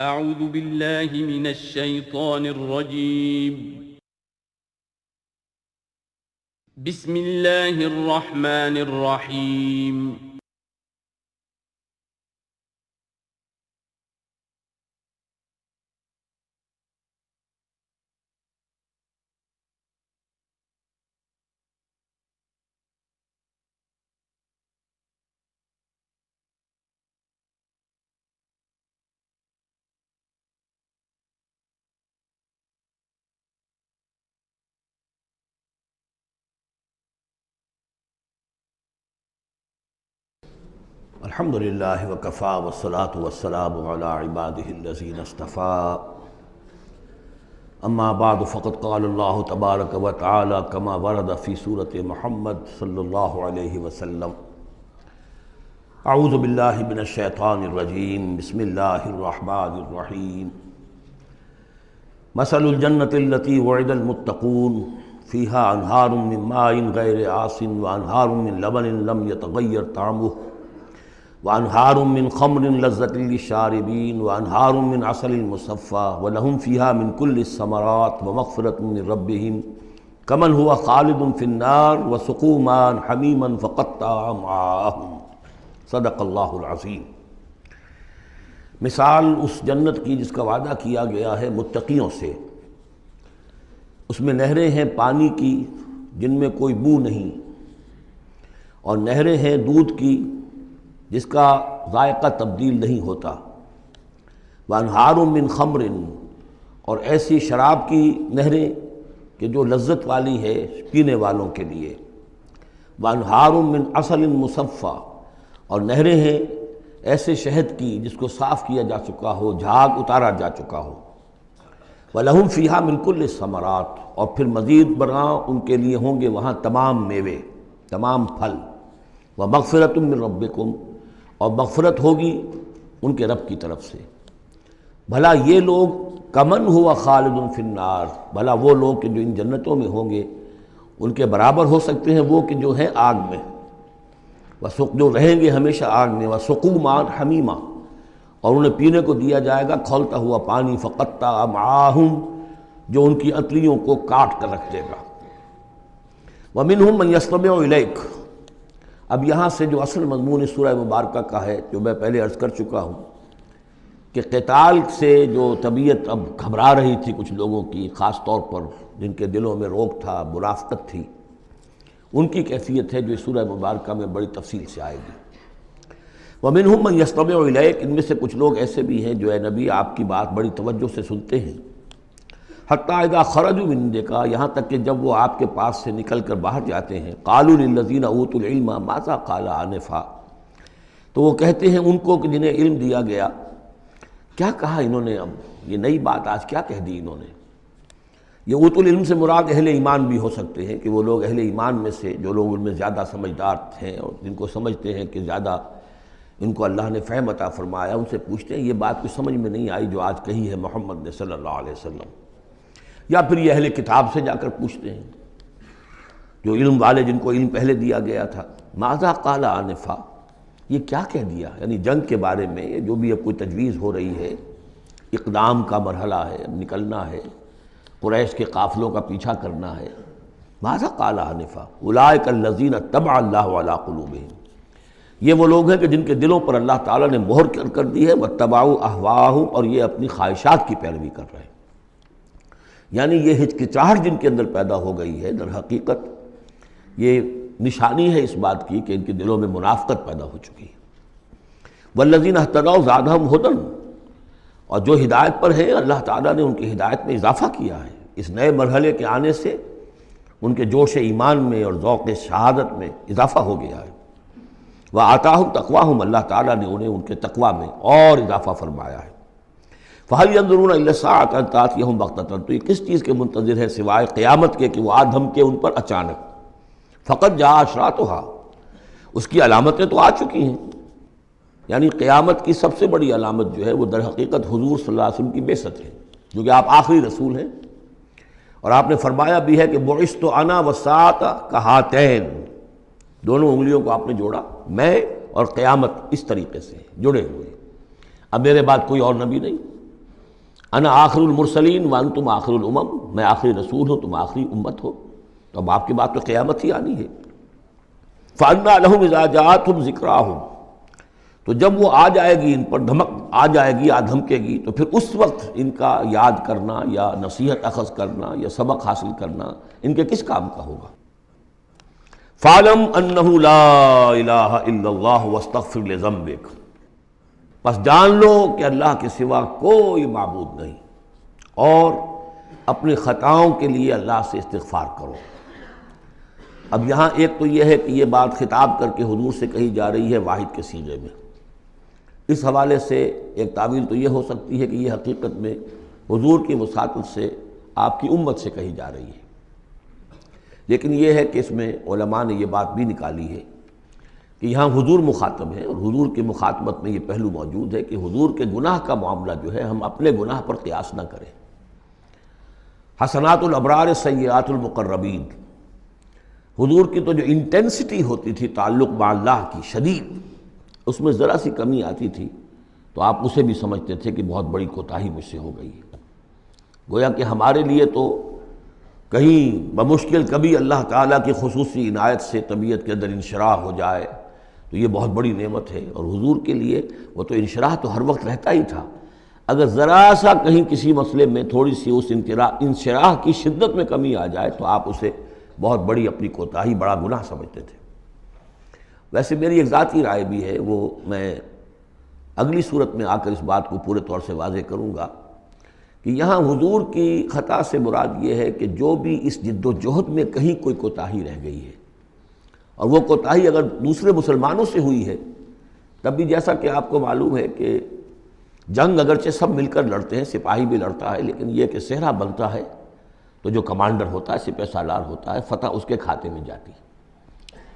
أعوذ بالله من الشيطان الرجيم. بسم الله الرحمن الرحيم. الحمد للہ وکفیٰ والصلاة والسلام علی عبادہ الذین اصطفیٰ اما بعد فقد قال اللہ تبارک وتعالی کما ورد فی سورۃ محمد صلی اللہ علیہ وسلم اعوذ باللہ من الشیطان الرجیم بسم اللہ الرحمن الرحیم مثل الجنة التي وعد المتقون فيها انہار من ماء غیر آسن وانہار من لبن لم يتغیر طعمه وانہار من خمر لذۃ للشاربین وانہار من عسل مصفى ولہم فیہا من کل الثمرات ومغفرۃ من ربہم کمن ہوا خالد فی النار وسقوا ماء حمیما فقطع امعاءہم صدق اللہ العظیم۔ مثال اس جنت کی جس کا وعدہ کیا گیا ہے متقیوں سے، اس میں نہریں ہیں پانی کی جن میں کوئی بو نہیں، اور نہریں ہیں دودھ کی جس کا ذائقہ تبدیل نہیں ہوتا، وانہار من خمر، اور ایسی شراب کی نہریں کہ جو لذت والی ہے پینے والوں کے لیے، وانہار من عسل مصفی، اور نہریں ہیں ایسے شہد کی جس کو صاف کیا جا چکا ہو، جھاگ اتارا جا چکا ہو، وَلَهُمْ فِيهَا مِنْ كُلِّ الثَّمَرَاتِ، اور پھر مزید برآں ان کے لیے ہوں گے وہاں تمام میوے، تمام پھل، وَمَغْفِرَةٌ مِّن رَبِّكُمْ، اور مغفرت ہوگی ان کے رب کی طرف سے۔ بھلا یہ لوگ کمن ہوا خالد فی النار، بھلا وہ لوگ کہ جو ان جنتوں میں ہوں گے ان کے برابر ہو سکتے ہیں وہ کہ جو ہیں آگ میں، جو رہیں گے ہمیشہ آگ میں، وسقوا ماء حمیما، اور انہیں پینے کو دیا جائے گا کھولتا ہوا پانی، فقطع امعاءہم، جو ان کی انتڑیوں کو کاٹ کر رکھ دے گا۔ ومنہم من یستمع الیک، اب یہاں سے جو اصل مضمون اس سورہ مبارکہ کا ہے، جو میں پہلے عرض کر چکا ہوں کہ قتال سے جو طبیعت اب گھبرا رہی تھی کچھ لوگوں کی، خاص طور پر جن کے دلوں میں روک تھا، منافقت تھی، ان کی کیفیت ہے جو اس سورہ مبارکہ میں بڑی تفصیل سے آئے گی۔ وَمِنْهُمْ مَنْ يَسْتَمِعُ إِلَيْكَ، ان میں سے کچھ لوگ ایسے بھی ہیں جو اے نبی آپ کی بات بڑی توجہ سے سنتے ہیں، حتیٰ اذا خرجوا من عندک، یہاں تک کہ جب وہ آپ کے پاس سے نکل کر باہر جاتے ہیں، قالوا للذین اوتوا العلم ماذا قال آنفا، تو وہ کہتے ہیں ان کو کہ جنہیں علم دیا گیا، کیا کہا انہوں نے، اب یہ نئی بات آج کیا کہہ دی انہوں نے۔ یہ اوتوا العلم سے مراد اہل ایمان بھی ہو سکتے ہیں، کہ وہ لوگ اہل ایمان میں سے جو لوگ ان میں زیادہ سمجھدار ہیں اور جن کو سمجھتے ہیں کہ زیادہ ان کو اللہ نے فہم عطا فرمایا، ان سے پوچھتے ہیں یہ بات کچھ سمجھ میں نہیں آئی جو آج کہی ہے محمد نے صلی اللہ علیہ وسلم، یا پھر یہ اہل کتاب سے جا کر پوچھتے ہیں جو علم والے، جن کو علم پہلے دیا گیا تھا، ماذا قال آنفا، یہ کیا کہہ دیا، یعنی جنگ کے بارے میں جو بھی اب کوئی تجویز ہو رہی ہے، اقدام کا مرحلہ ہے، اب نکلنا ہے، قریش کے قافلوں کا پیچھا کرنا ہے، ماذا قال آنفا اولئک الذین طبع اللہ علی قلوبہم، یہ وہ لوگ ہیں کہ جن کے دلوں پر اللہ تعالیٰ نے مہر کر دی ہے، واتبعوا اہواءہم، اور یہ اپنی خواہشات کی پیروی کر رہے ہیں، یعنی یہ ہچکچاہٹ جن کے اندر پیدا ہو گئی ہے، در حقیقت یہ نشانی ہے اس بات کی کہ ان کے دلوں میں منافقت پیدا ہو چکی ہے۔ والذین اہتدوا زادہم ھدی، اور جو ہدایت پر ہیں اللہ تعالیٰ نے ان کی ہدایت میں اضافہ کیا ہے، اس نئے مرحلے کے آنے سے ان کے جوش ایمان میں اور ذوق شہادت میں اضافہ ہو گیا ہے۔ وآتاہم تقواہم، اللہ تعالیٰ نے انہیں ان کے تقویٰ میں اور اضافہ فرمایا ہے۔ فَهَلْ يَنظُرُونَ إِلَّا السَّاعَةَ أَن تَأْتِيَهُم بَغْتَةً، تو یہ کس چیز کے منتظر ہے سوائے قیامت کے کہ وہ آ دھمکے ان پر اچانک۔ فَقَدْ جَاءَ أَشْرَاطُهَا، اس کی علامتیں تو آ چکی ہیں، یعنی قیامت کی سب سے بڑی علامت جو ہے وہ در حقیقت حضور صلی اللہ علیہ وسلم کی بعثت ہے، جو کہ آپ آخری رسول ہیں، اور آپ نے فرمایا بھی ہے کہ بُعِثْتُ أَنَا وَالسَّاعَةُ كَهَاتَيْنِ، دونوں انگلیوں کو آپ نے جوڑا، میں اور قیامت اس طریقے سے جڑے ہوئے، اب میرے بعد کوئی اور نبی نہیں، انا آخر المرسلین وانتم آخر الامم، میں آخری رسول ہوں، تم آخری امت ہو، تو اب آپ کے بعد تو قیامت ہی آنی ہے۔ فَأَنَّىٰ لَهُمْ إِذَا جَاءَتْهُمْ ذِكْرَاهُمْ، تو جب وہ آ جائے گی، ان پر دھمک آ جائے گی، یا دھمکے گی، تو پھر اس وقت ان کا یاد کرنا یا نصیحت اخذ کرنا یا سبق حاصل کرنا ان کے کس کام کا ہوگا؟ فَاعْلَمْ أَنَّهُ لَا إِلَٰهَ إِلَّا اللَّهُ وَاسْتَغْفِرْ لِذَنبِكَ، پس جان لو کہ اللہ کے سوا کوئی معبود نہیں، اور اپنی خطاؤں کے لیے اللہ سے استغفار کرو۔ اب یہاں ایک تو یہ ہے کہ یہ بات خطاب کر کے حضور سے کہی جا رہی ہے واحد کے صیغے میں، اس حوالے سے ایک تعویل تو یہ ہو سکتی ہے کہ یہ حقیقت میں حضور کی وساطت سے آپ کی امت سے کہی جا رہی ہے، لیکن یہ ہے کہ اس میں علماء نے یہ بات بھی نکالی ہے کہ یہاں حضور مخاطب ہے، اور حضور کی مخاطبت میں یہ پہلو موجود ہے کہ حضور کے گناہ کا معاملہ جو ہے ہم اپنے گناہ پر قیاس نہ کریں۔ حسنات الابرار سیئات المقربین، حضور کی تو جو انٹینسٹی ہوتی تھی تعلق مع اللہ کی شدید، اس میں ذرا سی کمی آتی تھی تو آپ اسے بھی سمجھتے تھے کہ بہت بڑی کوتاہی مجھ سے ہو گئی ہے۔ گویا کہ ہمارے لیے تو کہیں بمشکل کبھی اللہ تعالیٰ کی خصوصی عنایت سے طبیعت کے اندر انشراح ہو جائے تو یہ بہت بڑی نعمت ہے، اور حضور کے لیے وہ تو انشراح تو ہر وقت رہتا ہی تھا۔ اگر ذرا سا کہیں کسی مسئلے میں تھوڑی سی اس انشراح کی شدت میں کمی آ جائے تو آپ اسے بہت بڑی اپنی کوتاہی، بڑا گناہ سمجھتے تھے۔ ویسے میری ایک ذاتی رائے بھی ہے، وہ میں اگلی صورت میں آ کر اس بات کو پورے طور سے واضح کروں گا کہ یہاں حضور کی خطا سے مراد یہ ہے کہ جو بھی اس جد و جہد میں کہیں کوئی کوتاہی رہ گئی ہے، اور وہ کوتاہی اگر دوسرے مسلمانوں سے ہوئی ہے، تب بھی جیسا کہ آپ کو معلوم ہے کہ جنگ اگرچہ سب مل کر لڑتے ہیں، سپاہی بھی لڑتا ہے، لیکن یہ کہ صحرا بنتا ہے تو جو کمانڈر ہوتا ہے، سپہ سالار ہوتا ہے، فتح اس کے کھاتے میں جاتی ہے۔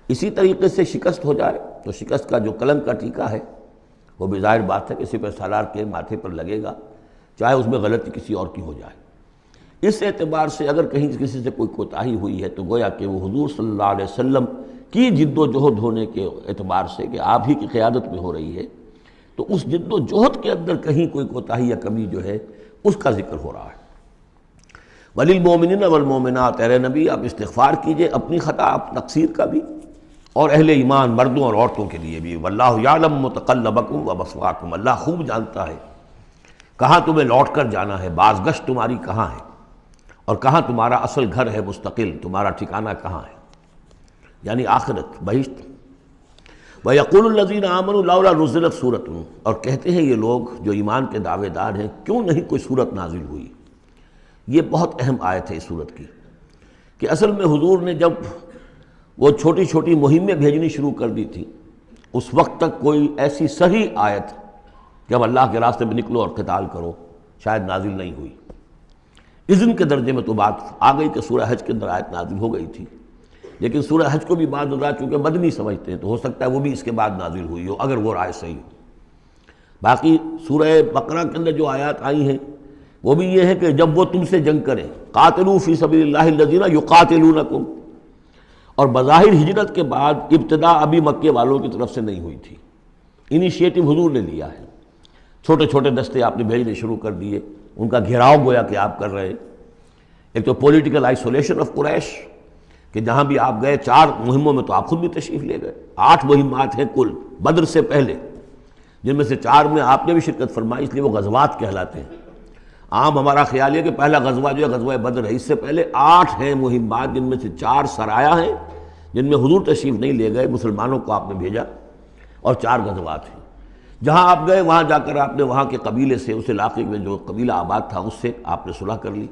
اسی طریقے سے شکست ہو جائے تو شکست کا جو کلنک کا ٹیکہ ہے وہ بھی ظاہر بات ہے کہ سپہ سالار کے ماتھے پر لگے گا، چاہے اس میں غلطی کسی اور کی ہو جائے۔ اس اعتبار سے اگر کہیں کسی سے کوئی کوتاہی ہوئی ہے تو گویا کہ وہ حضور صلی اللہ علیہ وسلم کی جد و جہد ہونے کے اعتبار سے کہ آپ ہی کی قیادت میں ہو رہی ہے، تو اس جد و جہد کے اندر کہیں کوئی کوتاہی یا کمی جو ہے اس کا ذکر ہو رہا ہے۔ وَلِلْمُؤْمِنِينَ وَالْمُؤْمِنَاتِ، اے نبی آپ استغفار کیجئے اپنی خطا تقصیر کا بھی، اور اہل ایمان مردوں اور عورتوں کے لیے بھی۔ وَاللَّهُ يَعْلَمُ مُتَقَلَّبَكُمْ وَمَثْوَاكُمْ، اللہ خوب جانتا ہے کہاں تمہیں لوٹ کر جانا ہے، بازگشت تمہاری کہاں ہے، اور کہاں تمہارا اصل گھر ہے مستقل، تمہارا ٹھکانہ کہاں ہے، یعنی آخرت، بہشت۔ وَيَقُولُ الَّذِينَ آمَنُوا لَوْلَا نُزِّلَتْ سُورَةٌ، اور کہتے ہیں یہ لوگ جو ایمان کے دعوے دار ہیں کیوں نہیں کوئی سورت نازل ہوئی۔ یہ بہت اہم آیت ہے اس سورت کی، کہ اصل میں حضور نے جب وہ چھوٹی چھوٹی مہمیں بھیجنی شروع کر دی تھی، اس وقت تک کوئی ایسی صحیح آیت جب اللہ کے راستے میں نکلو اور قتال کرو شاید نازل نہیں ہوئی۔ اذن کے درجے میں تو بات آ گئی کہ سورہ حج کے اندر آیت نازل ہو گئی تھی، لیکن سورہ حج کو بھی بعض حضرات چونکہ مدنی سمجھتے ہیں تو ہو سکتا ہے وہ بھی اس کے بعد نازل ہوئی ہو اگر وہ رائے صحیح ہو۔ باقی سورہ بقرہ کے اندر جو آیات آئی ہیں وہ بھی یہ ہے کہ جب وہ تم سے جنگ کریں، قاتلوا فی سبیل اللہ الذین یقاتلونکم، اور بظاہر ہجرت کے بعد ابتدا ابھی مکے والوں کی طرف سے نہیں ہوئی تھی، انیشیٹو حضور نے لیا ہے، چھوٹے چھوٹے دستے آپ نے بھیجنے شروع کر دیے، ان کا گھیراؤ گویا کہ آپ کر رہے۔ ایک تو پولیٹیکل آئسولیشن آف قریش، کہ جہاں بھی آپ گئے 4 مہموں میں تو آپ خود بھی تشریف لے گئے، 8 مہمات ہیں کل بدر سے پہلے، جن میں سے 4 میں آپ نے بھی شرکت فرمائی، اس لیے وہ غزوات کہلاتے ہیں۔ عام ہمارا خیال ہے کہ پہلا غزوہ جو ہے غزوہ بدر ہے، اس سے پہلے 8 ہیں مہمات، جن میں سے 4 سرایا ہیں جن میں حضور تشریف نہیں لے گئے، مسلمانوں کو آپ نے بھیجا، اور 4 غزوات ہیں۔ جہاں آپ گئے وہاں جا کر آپ نے وہاں کے قبیلے سے، اس علاقے میں جو قبیلہ آباد تھا اس سے آپ نے صلح کر لی۔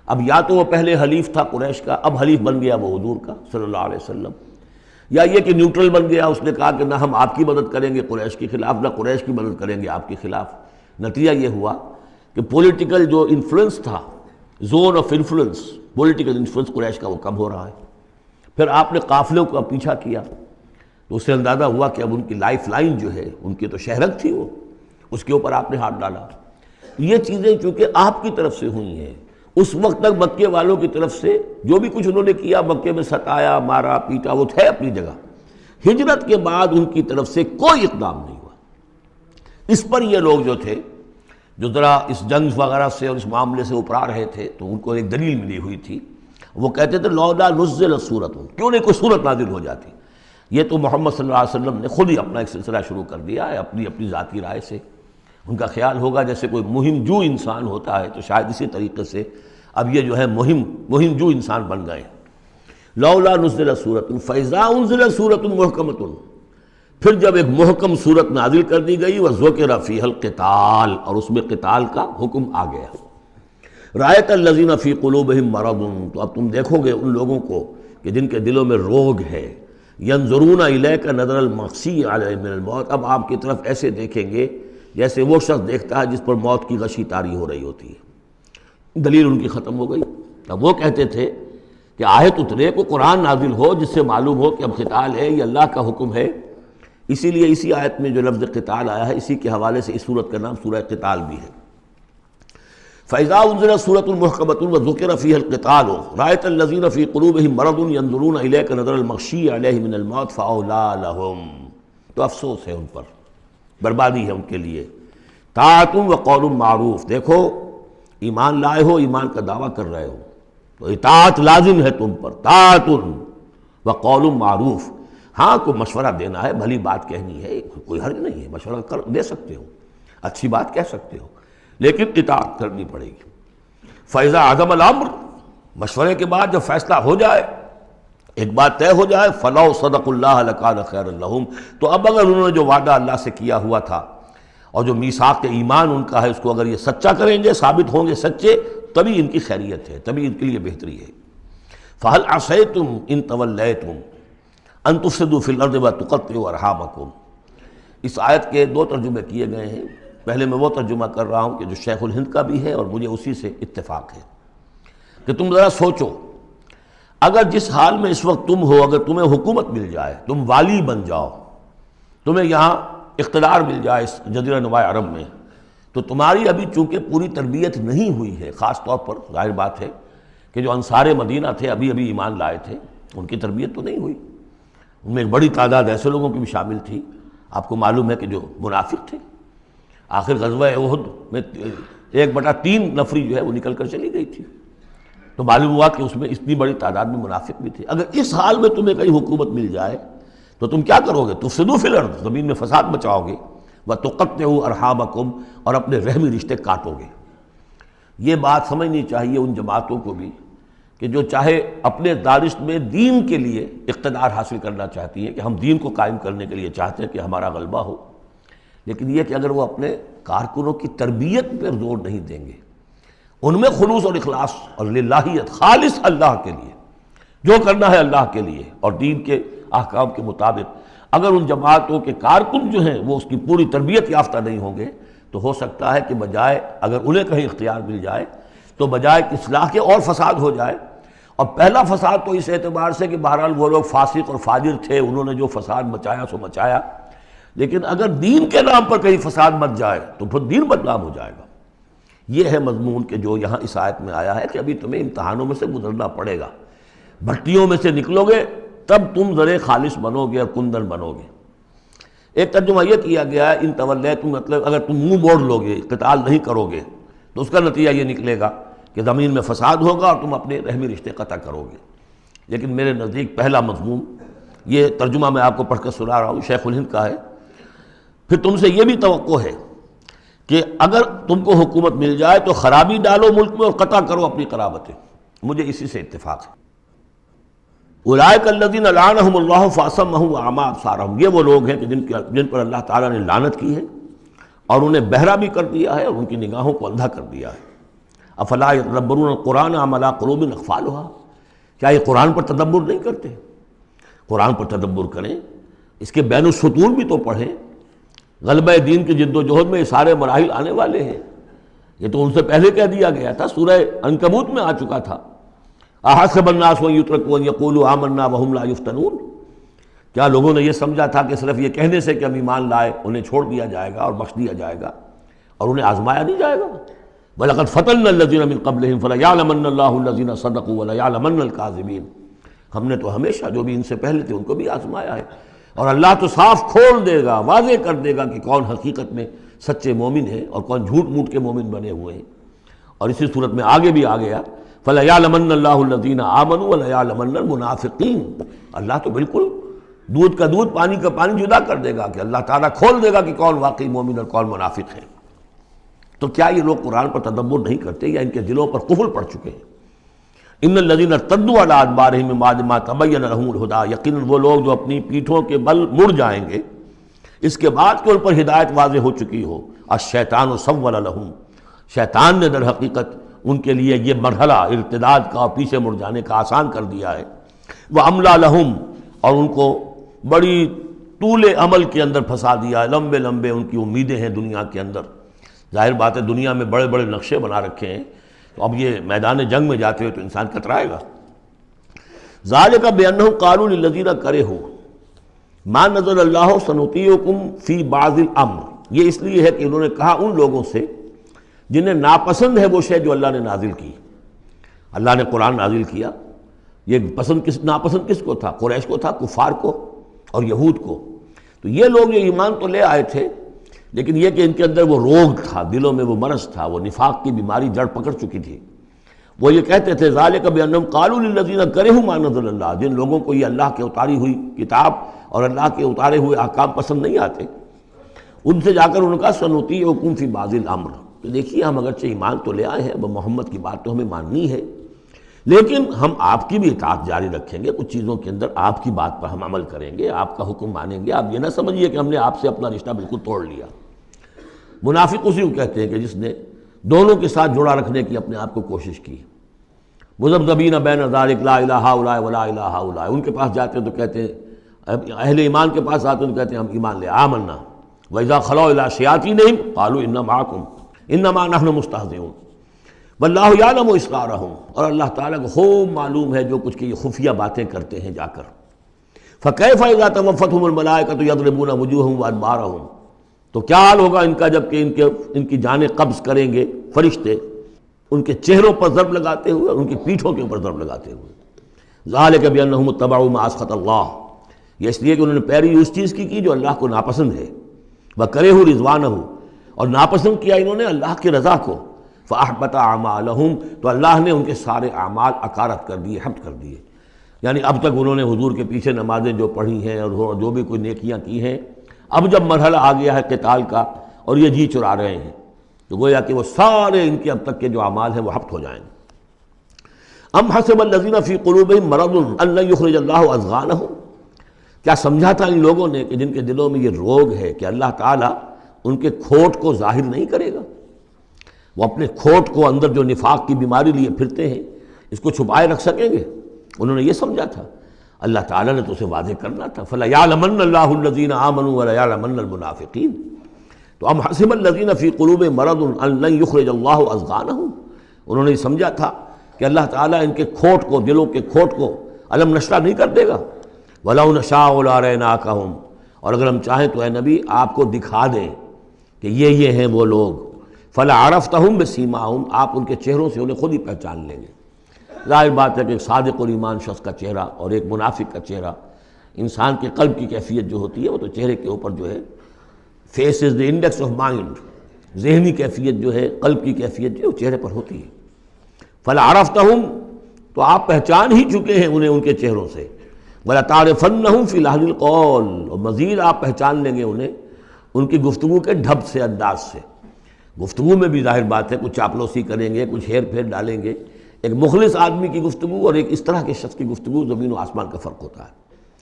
اب یا تو وہ پہلے حلیف تھا قریش کا، اب حلیف بن گیا وہ حضور کا صلی اللہ علیہ وسلم، یا یہ کہ نیوٹرل بن گیا، اس نے کہا کہ نہ ہم آپ کی مدد کریں گے قریش کے خلاف، نہ قریش کی مدد کریں گے آپ کے خلاف۔ نتیجہ یہ ہوا کہ پولیٹیکل جو انفلوئنس تھا، zone of influence, political influence Quraysh کا وہ کم ہو رہا ہے۔ پھر آپ نے قافلوں کا پیچھا کیا تو اس سے اندازہ ہوا کہ اب ان کی لائف لائن جو ہے، ان کی تو شہرت تھی وہ، اس کے اوپر آپ نے ہاتھ ڈالا۔ یہ چیزیں چونکہ آپ کی طرف سے ہوئی ہیں، اس وقت تک مکے والوں کی طرف سے جو بھی کچھ انہوں نے کیا، مکے میں ستایا، مارا، پیٹا، وہ تھے اپنی جگہ۔ ہجرت کے بعد ان کی طرف سے کوئی اقدام نہیں ہوا۔ اس پر یہ لوگ جو تھے، جو ذرا اس جنگ وغیرہ سے اور اس معاملے سے اپرا رہے تھے، تو ان کو ایک دلیل ملی ہوئی تھی. وہ کہتے تھے لولا نزل سورۃ، کیوں نہیں کوئی سورت نازل ہو جاتی. یہ تو محمد صلی اللہ علیہ وسلم نے خود ہی اپنا ایک سلسلہ شروع کر دیا ہے اپنی ذاتی رائے سے. ان کا خیال ہوگا جیسے کوئی مہم جو انسان ہوتا ہے، تو شاید اسی طریقے سے اب یہ جو ہے مہم جو انسان بن گئے. لولا نزل سورۃ فاذا انزلت سورۃ محکمۃ، پھر جب ایک محکم صورت نازل کر دی گئی، وذکر فیہا القتال، اور اس میں قتال کا حکم آ گیا. رأیت الذین فی قلوبہم مرض، تو اب تم دیکھو گے ان لوگوں کو کہ جن کے دلوں میں روگ ہے. ینظرون الیک نظر المغشی علیہ من الموت، اب آپ کی طرف ایسے دیکھیں گے جیسے وہ شخص دیکھتا ہے جس پر موت کی غشی طاری ہو رہی ہوتی ہے. دلیل ان کی ختم ہو گئی. اب وہ کہتے تھے کہ آیت اترے، کو قرآن نازل ہو جس سے معلوم ہو کہ اب قتال ہے، یہ اللہ کا حکم ہے. اسی لیے اسی آیت میں جو لفظ قتال آیا ہے، اسی کے حوالے سے اس سورت کا نام سورہ قتال بھی ہے. فَإِذَا أُنزِلَتْ سُورَةٌ مُحْكَمَةٌ وَذُكِرَ فِيهَا الْقِتَالُ رَأَيْتَ الَّذِينَ فِي قُلُوبِهِم مَرَضٌ يَنظُرُونَ إِلَيْكَ نَظَرَ الْمَغْشِيِّ عَلَيْهِ مِنَ الْمَوْتِ فَأَوْلَىٰ لَهُمْ، تو افسوس ہے ان پر، بربادی ہے ان کے لیے. طاعۃ وقول معروف، دیکھو ایمان لائے ہو، ایمان کا دعویٰ کر رہے ہو تو اطاعت لازم ہے تم پر. طاعۃ وقول معروف، ہاں کوئی مشورہ دینا ہے، بھلی بات کہنی ہے، کوئی حرج نہیں ہے، مشورہ دے سکتے ہو، اچھی بات کہہ سکتے ہو، لیکن اطاعت کرنی پڑے گی. فَإِذَا عَزَمَ الْأَمْرُ، مشورے کے بعد جب فیصلہ ہو جائے، ایک بات طے ہو جائے، فَلَوْ صَدَقُوا اللَّهَ لَكَانَ خَيْرًا لَهُمْ، تو اب اگر انہوں نے جو وعدہ اللہ سے کیا ہوا تھا اور جو میثاق ایمان ان کا ہے، اس کو اگر یہ سچا کریں گے، ثابت ہوں گے سچے، تبھی ان کی خیریت ہے، تبھی ان کے لیے بہتری ہے. فَهَلْ عَصَيْتُمْ إِن تَوَلَّيْتُمْ أَن تُفْسِدُوا فِي الْأَرْضِ وَتُقَطِّعُوا أَرْحَامَكُمْ. اس آیت کے دو ترجمے کیے گئے ہیں. پہلے میں وہ ترجمہ کر رہا ہوں کہ جو شیخ الہند کا بھی ہے اور مجھے اسی سے اتفاق ہے، کہ تم ذرا سوچو، اگر جس حال میں اس وقت تم ہو، اگر تمہیں حکومت مل جائے، تم والی بن جاؤ، تمہیں یہاں اقتدار مل جائے اس جزیرہ نما عرب میں، تو تمہاری ابھی چونکہ پوری تربیت نہیں ہوئی ہے، خاص طور پر ظاہر بات ہے کہ جو انصار مدینہ تھے ابھی ایمان لائے تھے، ان کی تربیت تو نہیں ہوئی. ان میں ایک بڑی تعداد ایسے لوگوں کی بھی شامل تھی، آپ کو معلوم ہے کہ جو منافق تھے. آخر غزوہ احد میں 1/3 نفری جو ہے وہ نکل کر چلی گئی تھی، تو معلوم ہوا کہ اس میں اتنی بڑی تعداد میں منافق بھی تھے. اگر اس حال میں تمہیں کہیں حکومت مل جائے تو تم کیا کرو گے؟ تفسدوا فی الارض، زمین میں فساد مچاؤ گے، وتقطعوا ارحامکم، اور اپنے رحمی رشتے کاٹو گے. یہ بات سمجھنی چاہیے ان جماعتوں کو بھی کہ جو چاہے اپنے دارشت میں دین کے لیے اقتدار حاصل کرنا چاہتی ہیں، کہ ہم دین کو قائم کرنے کے لیے چاہتے ہیں کہ ہمارا غلبہ ہو، لیکن یہ کہ اگر وہ اپنے کارکنوں کی تربیت پر زور نہیں دیں گے، ان میں خلوص اور اخلاص اور للہیت، خالص اللہ کے لیے جو کرنا ہے اللہ کے لیے اور دین کے احکام کے مطابق، اگر ان جماعتوں کے کارکن جو ہیں وہ اس کی پوری تربیت یافتہ نہیں ہوں گے، تو ہو سکتا ہے کہ بجائے اگر انہیں کہیں اختیار مل جائے تو بجائے اصلاح کے اور فساد ہو جائے. اور پہلا فساد تو اس اعتبار سے کہ بہرحال وہ لوگ فاسق اور فاجر تھے، انہوں نے جو فساد مچایا سو مچایا، لیکن اگر دین کے نام پر کہیں فساد مچ جائے تو پھر دین بدنام ہو جائے گا. یہ ہے مضمون کہ جو یہاں اس آیت میں آیا ہے کہ ابھی تمہیں امتحانوں میں سے گزرنا پڑے گا، بھٹیوں میں سے نکلو گے تب تم زرے خالص بنو گے اور کندن بنو گے. ایک ترجمہ یہ کیا گیا ہے ان تولیتم، مطلب اگر تم منہ موڑ لو گے، قتال نہیں کرو گے، تو اس کا نتیجہ یہ نکلے گا کہ زمین میں فساد ہوگا اور تم اپنے رحمی رشتے قطع کرو گے. لیکن میرے نزدیک پہلا مضمون، یہ ترجمہ میں آپ کو پڑھ کر سنا رہا ہوں، شیخ الہند کا ہے. پھر تم سے یہ بھی توقع ہے کہ اگر تم کو حکومت مل جائے تو خرابی ڈالو ملک میں اور قطع کرو اپنی قرابتیں. مجھے اسی سے اتفاق ہے. اولئک الذین لعنہم اللہ فاصمہم واعمی ابصارہم، یہ وہ لوگ ہیں کہ جن پر اللہ تعالیٰ نے لعنت کی ہے اور انہیں بہرا بھی کر دیا ہے اور ان کی نگاہوں کو اندھا کر دیا ہے. افلا یتدبرون القرآن ام علی قلوب اقفالها، کیا یہ قرآن پر تدبر نہیں کرتے؟ قرآن پر تدبر کریں، اس کے بین السطور بھی تو پڑھیں. غلبہ دین کی جد و جہد میں یہ سارے مراحل آنے والے ہیں، یہ تو ان سے پہلے کہہ دیا گیا تھا، سورہ عنکبوت میں آ چکا تھا. احسب الناس ان یترکوا ان یقولوا آمنا وهم لا یفتنون، کیا لوگوں نے یہ سمجھا تھا کہ صرف یہ کہنے سے کہ ہم ایمان لائے انہیں چھوڑ دیا جائے گا اور بخش دیا جائے گا اور انہیں آزمایا نہیں جائے گا؟ وَلَقَدْ فَتَنَّا الَّذِينَ مِن قَبْلِهِمْ فَلَيَعْلَمَنَّ اللَّهُ الَّذِينَ صَدَقُوا وَلَيَعْلَمَنَّ الْكَاذِبِينَ. ہم نے تو ہمیشہ جو بھی ان سے پہلے تھے ان کو بھی آزمایا ہے، اور اللہ تو صاف کھول دے گا، واضح کر دے گا کہ کون حقیقت میں سچے مومن ہیں اور کون جھوٹ موٹ کے مومن بنے ہوئے ہیں۔ اور اسی صورت میں آگے بھی آ گیا فَلَيَعْلَمَنَّ اللَّهُ الَّذِينَ آمَنُوا وَلَيَعْلَمَنَّ الْمُنَافِقِينَ، اللہ تو بالکل دودھ کا دودھ پانی کا پانی جدا کر دے گا کہ اللہ تعالیٰ کھول دے گا کہ کون واقعی مومن اور کون منافق ہے۔ تو کیا یہ لوگ قرآن پر تدبر نہیں کرتے یا ان کے دلوں پر قفل پڑ چکے ہیں؟ ان الذین ارتدوا علی ادبارہم من بعد ما تبین لہم الہدی، یقیناً وہ لوگ جو اپنی پیٹھوں کے بل مڑ جائیں گے اس کے بعد کہ ان پر ہدایت واضح ہو چکی ہو۔ الشیطان سول لہم، شیطان نے در حقیقت ان کے لیے یہ مرحلہ ارتداد کا اور پیچھے مڑ جانے کا آسان کر دیا ہے۔ وَأَمْلَى لَهُمْ، اور ان کو بڑی طول عمل کے اندر پھنسا دیا ہے، لمبے لمبے ان کی امیدیں ہیں دنیا کے اندر۔ ظاہر بات ہے دنیا میں بڑے بڑے نقشے بنا رکھے ہیں، تو اب یہ میدان جنگ میں جاتے ہوئے تو انسان کترائے گا۔ ذَلِكَ بِأَنَّهُمْ قَالُوا لِلَّذِينَ كَرِهُوا مَا نَزَلَ اللَّهُ سَنُطِيعُكُمْ فِي بَعْضِ الْأَمْرِ، یہ اس لیے ہے کہ انہوں نے کہا ان لوگوں سے جنہیں ناپسند ہے وہ شے جو اللہ نے نازل کی۔ اللہ نے قرآن نازل کیا، یہ ناپسند کس کو تھا؟ قریش کو تھا، کفار کو اور یہود کو۔ تو یہ لوگ جو ایمان تو لے آئے تھے لیکن یہ کہ ان کے اندر وہ روگ تھا، دلوں میں وہ مرض تھا، وہ نفاق کی بیماری جڑ پکڑ چکی تھی۔ وہ یہ کہتے تھے ذالک بانہم قالوا للذین کرہوا ما نزل اللہ، جن لوگوں کو یہ اللہ کے اتاری ہوئی کتاب اور اللہ کے اتارے ہوئے احکام پسند نہیں آتے، ان سے جا کر ان کا سنطیعکم فی بعض الامر، تو دیکھیے ہم اگرچہ ایمان تو لے آئے ہیں، محمد کی بات تو ہمیں ماننی ہے لیکن ہم آپ کی بھی اطاعت جاری رکھیں گے، کچھ چیزوں کے اندر آپ کی بات پر ہم عمل کریں گے، آپ کا حکم مانیں گے۔ آپ یہ نہ سمجھیے کہ ہم نے آپ سے اپنا رشتہ بالکل توڑ لیا۔ منافق اسی کو کہتے ہیں کہ جس نے دونوں کے ساتھ جڑا رکھنے کی اپنے آپ کو کوشش کی۔ مذبذبین بین ذلک لا الہ الا ولا الہ الا، ان کے پاس جاتے ہیں تو کہتے ہیں، اہل ایمان کے پاس آتے ہیں تو کہتے ہیں ہم ایمان لے آمنا، وَإِذَا خَلَوْا إِلَىٰ شَيَاطِينِهِمْ قَالُوا إِنَّا مَعَكُمْ إِنَّمَا نَحْنُ مُسْتَهْزِئُونَ وَاللَّهُ يَعْلَمُ إِسْرَارَهُمْ، اور اللہ تعالیٰ کو خوب معلوم ہے جو کچھ کی یہ خفیہ باتیں کرتے ہیں جا کر۔ فَكَيْفَ إِذَا تَوَفَّتْهُمُ الْمَلَائِكَةُ يَضْرِبُونَ وُجُوهَهُمْ وَأَدْبَارَهُمْ، تو کیا حال ہوگا ان کا جب کہ ان کی جانیں قبض کریں گے فرشتے، ان کے چہروں پر ضرب لگاتے ہوئے، ان کی پیٹھوں کے اوپر ضرب لگاتے ہوئے۔ ذَلِكَ بِأَنَّهُمُ اتَّبَعُوا مَا أَسْخَطَ اللَّهُ، یہ اس لیے کہ انہوں نے پیروی اس چیز کی جو اللہ کو ناپسند ہے۔ وَكَرِهُوا رِضْوَانَهُ، اور ناپسند کیا انہوں نے اللہ کی رضا کو۔ فَأَحْبَطَ أَعْمَالَهُمْ، تو اللہ نے ان کے سارے اعمال اکارت کر دیے، حبط کر دیے۔ یعنی اب تک انہوں نے حضور کے پیچھے نمازیں جو پڑھی ہیں اور جو بھی کوئی نیکیاں کی ہیں، اب جب مرحلہ آ گیا ہے قتال کا اور یہ جی چرا رہے ہیں تو گویا کہ وہ سارے ان کے اب تک کے جو اعمال ہیں وہ حبط ہو جائیں گے۔ ام حسب الذین فی قلوبہم مرض ان لن یخرج اللہ اضغانہم، کیا سمجھا تھا ان لوگوں نے کہ جن کے دلوں میں یہ روگ ہے کہ اللہ تعالیٰ ان کے کھوٹ کو ظاہر نہیں کرے گا؟ وہ اپنے کھوٹ کو اندر جو نفاق کی بیماری لیے پھرتے ہیں اس کو چھپائے رکھ سکیں گے؟ انہوں نے یہ سمجھا تھا، اللہ تعالیٰ نے تو اسے واضح کرنا تھا۔ فَلَيَعْلَمَنَّ اللَّهُ الَّذِينَ آمَنُوا وَلَيَعْلَمَنَّ الْمُنَافِقِينَ، تو ام حسب الذین فی قلوبہم مرض ان لن یخرج اللہ اضغانہم، انہوں نے یہ سمجھا تھا کہ اللہ تعالیٰ ان کے کھوٹ کو، دلوں کے کھوٹ کو علم نشرہ نہیں کر دے گا۔ وَلَوْ نَشَاءُ لَأَرَيْنَاكَهُمْ، اور اگر ہم چاہیں تو اے نبی آپ کو دکھا دیں کہ یہ ہیں وہ لوگ۔ فَلَعَرَفْتَهُمْ بِسِیمَاهُمْ، آپ ان کے چہروں سے انہیں خود ہی پہچان لیں گے۔ ظاہر بات ہے کہ ایک صادق الایمان شخص کا چہرہ اور ایک منافق کا چہرہ، انسان کے قلب کی کیفیت جو ہوتی ہے وہ تو چہرے کے اوپر جو ہے، face is the index of mind, ذہنی کیفیت جو ہے، قلب کی کیفیت جو ہے وہ چہرے پر ہوتی ہے۔ فَلَعَرَفْتَهُمْ، تو آپ پہچان ہی چکے ہیں انہیں ان کے چہروں سے۔ وَلَتَعْرِفَنَّهُمْ فِي لَحْنِ الْقَوْلِ، اور مزید آپ پہچان لیں گے انہیں ان کی گفتگو کے ڈھب سے، انداز سے۔ گفتگو میں بھی ظاہر بات ہے کچھ چاپلوسی کریں گے، کچھ ہیر پھیر ڈالیں گے۔ ایک مخلص آدمی کی گفتگو اور ایک اس طرح کے شخص کی گفتگو زمین و آسمان کا فرق ہوتا ہے۔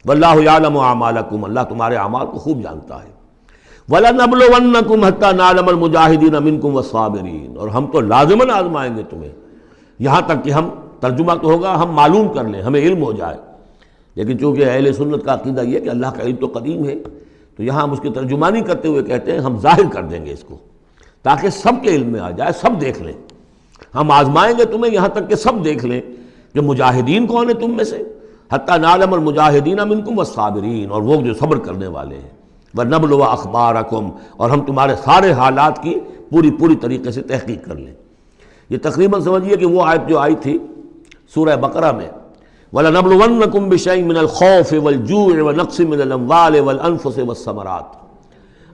وَاللَّهُ يَعْلَمُ أَعْمَالَكُمْ، اللہ تمہارے اعمال کو خوب جانتا ہے۔ وَلَنَبْلُوَنَّكُمْ حَتَّى نَعْلَمَ الْمُجَاهِدِينَ مِنكُمْ وَالصَّابِرِينَ، اور ہم تو لازماً آزمائیں گے تمہیں، یہاں تک کہ ہم، ترجمہ تو ہوگا ہم معلوم کر لیں، ہمیں علم ہو جائے، لیکن چونکہ اہل سنت کا عقیدہ یہ ہے کہ اللہ کا علم تو قدیم ہے، تو یہاں ہم اس کی ترجمانی کرتے ہوئے کہتے ہیں ہم ظاہر کر دیں گے اس کو تاکہ سب کے علم میں آ جائے، سب دیکھ لیں۔ ہم آزمائیں گے تمہیں یہاں تک کہ سب دیکھ لیں کہ مجاہدین کون ہیں تم میں سے، حتیٰ نعلم المجاہدین منکم والصابرین، اور وہ جو صبر کرنے والے ہیں۔ وَنَبْلُوَ أَخْبَارَكُمْ، اور ہم تمہارے سارے حالات کی پوری طریقے سے تحقیق کر لیں۔ یہ تقریباً سمجھیے کہ وہ آیت جو آئی تھی سورہ بقرہ میں، وَلَنَبْلُوَنَّكُمْ بِشَيْءٍ مِّنَ الْخَوْفِ وَالْجُوعِ وَنَقْصٍ مِّنَ الْأَمْوَالِ وَالْأَنفُسِ وَالثَّمَرَاتِ،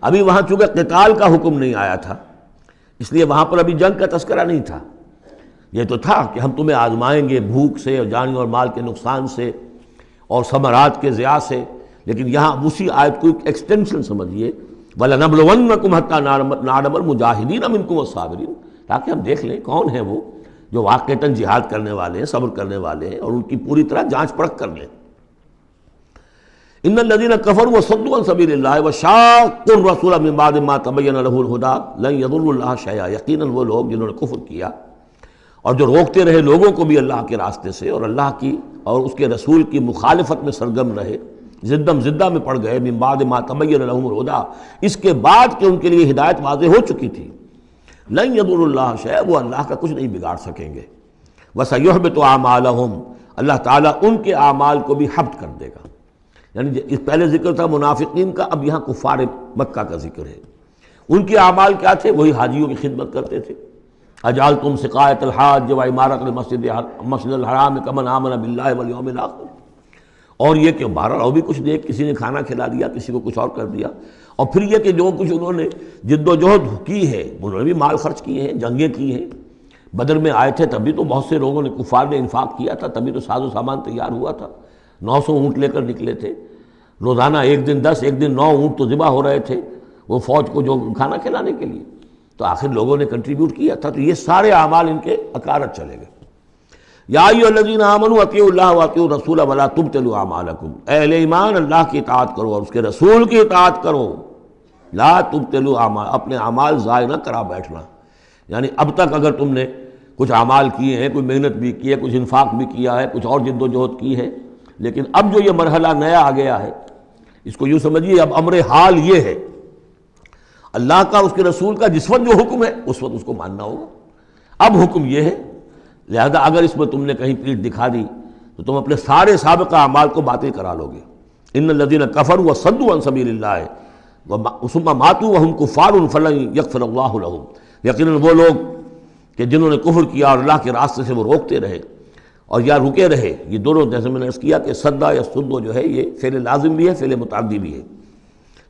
ابھی وہاں چونکہ قتال کا حکم نہیں آیا تھا، اس لیے وہاں پر ابھی جنگ کا تذکرہ نہیں تھا۔ یہ تو تھا کہ ہم تمہیں آزمائیں گے بھوک سے اور جان اور مال کے نقصان سے اور ثمرات کے ضیاع سے، لیکن یہاں اسی آیت کو ایک ایکسٹینشن سمجھیے، وَلَنَبْلُوَنَّكُمْ حَتَّىٰ نَعْلَمَ الْمُجَاهِدِينَ مِنكُمْ وَالصَّابِرِينَ، تاکہ ہم دیکھ لیں کون ہیں وہ جو واقعتاً جہاد کرنے والے ہیں، صبر کرنے والے ہیں، اور ان کی پوری طرح جانچ پرکھ کر لیں۔ ان الذين كفروا وصدوا عن سبيل الله وشاقوا الرسول من بعد ما تبين له الهدى لن يضروا الله شيئا، یقیناً وہ لوگ جنہوں نے کفر کیا اور جو روکتے رہے لوگوں کو بھی اللہ کے راستے سے اور اللہ کی اور اس کے رسول کی مخالفت میں سرگرم رہے، زدہ میں پڑ گئے، من بعد ما تبين لهم الهدى، اس کے بعد کہ ان کے لیے ہدایت واضح ہو چکی تھی، لن يضروا الله شيئا، وہ اللہ کا کچھ نہیں بگاڑ سکیں گے، وسيحبط اعمالهم، اللہ تعالیٰ ان کے اعمال کو بھی حبط کر دے گا۔ یعنی اس پہلے ذکر تھا منافقین کا، اب یہاں کفار مکہ کا ذکر ہے۔ ان کے اعمال کیا تھے؟ وہی حاجیوں کی خدمت کرتے تھے، اجعلتم سقایۃ الحاج وعمارۃ المسجد الحرام کمن آمن باللہ والیوم الآخر، اور یہ کہ بہرحال اور بھی کچھ دے، کسی نے کھانا کھلا دیا، کسی کو کچھ اور کر دیا، اور پھر یہ کہ جو کچھ انہوں نے جد و جہد کی ہے، انہوں نے بھی مال خرچ کیے ہیں، جنگیں کی ہیں۔ بدر میں آئے تھے تبھی تو بہت سے لوگوں نے کفار نے انفاق کیا تھا، تبھی تو ساز و سامان تیار ہوا تھا، 900 اونٹ لے کر نکلے تھے، روزانہ ایک دن 10 ایک دن 9 اونٹ تو ذبح ہو رہے تھے وہ فوج کو جو کھانا کھلانے کے لیے، تو آخر لوگوں نے کنٹریبیوٹ کیا تھا، تو یہ سارے اعمال ان کے اکارت چلے گئے۔ یا ایھا الذین آمنوا اطیعوا اللہ واطیعوا الرسول ولا تبطلوا اعمالکم، اے اہل ایمان اللہ کی اطاعت کرو اور اس کے رسول کی اطاعت کرو، لا تبطلوا اعمال، اپنے اعمال ضائع نہ کرا بیٹھنا۔ یعنی اب تک اگر تم نے کچھ اعمال کیے ہیں، کوئی محنت بھی کی ہے، کچھ انفاق بھی کیا ہے، کچھ اور جد و جہد کی ہے، لیکن اب جو یہ مرحلہ نیا آ گیا ہے، اس کو یوں سمجھیے اب امر حال یہ ہے، اللہ کا اس کے رسول کا جس وقت جو حکم ہے اس وقت اس کو ماننا ہوگا۔ اب حکم یہ ہے، لہذا اگر اس میں تم نے کہیں پیٹھ دکھا دی تو تم اپنے سارے سابقہ اعمال کو باطل کرا لو گے۔ ان الذین کفروا وصدوا عن سبیل اللہ ثم ماتوا وهم کفار فلن یغفر اللہ لهم، یقیناً وہ لوگ کہ جنہوں نے کفر کیا اور اللہ کے راستے سے وہ روکتے رہے اور یا رکے رہے، یہ دونوں جیسے میں نے عرض کیا کہ صدا یا صدو جو ہے یہ فعل لازم بھی ہے، فعل متعدی بھی ہے۔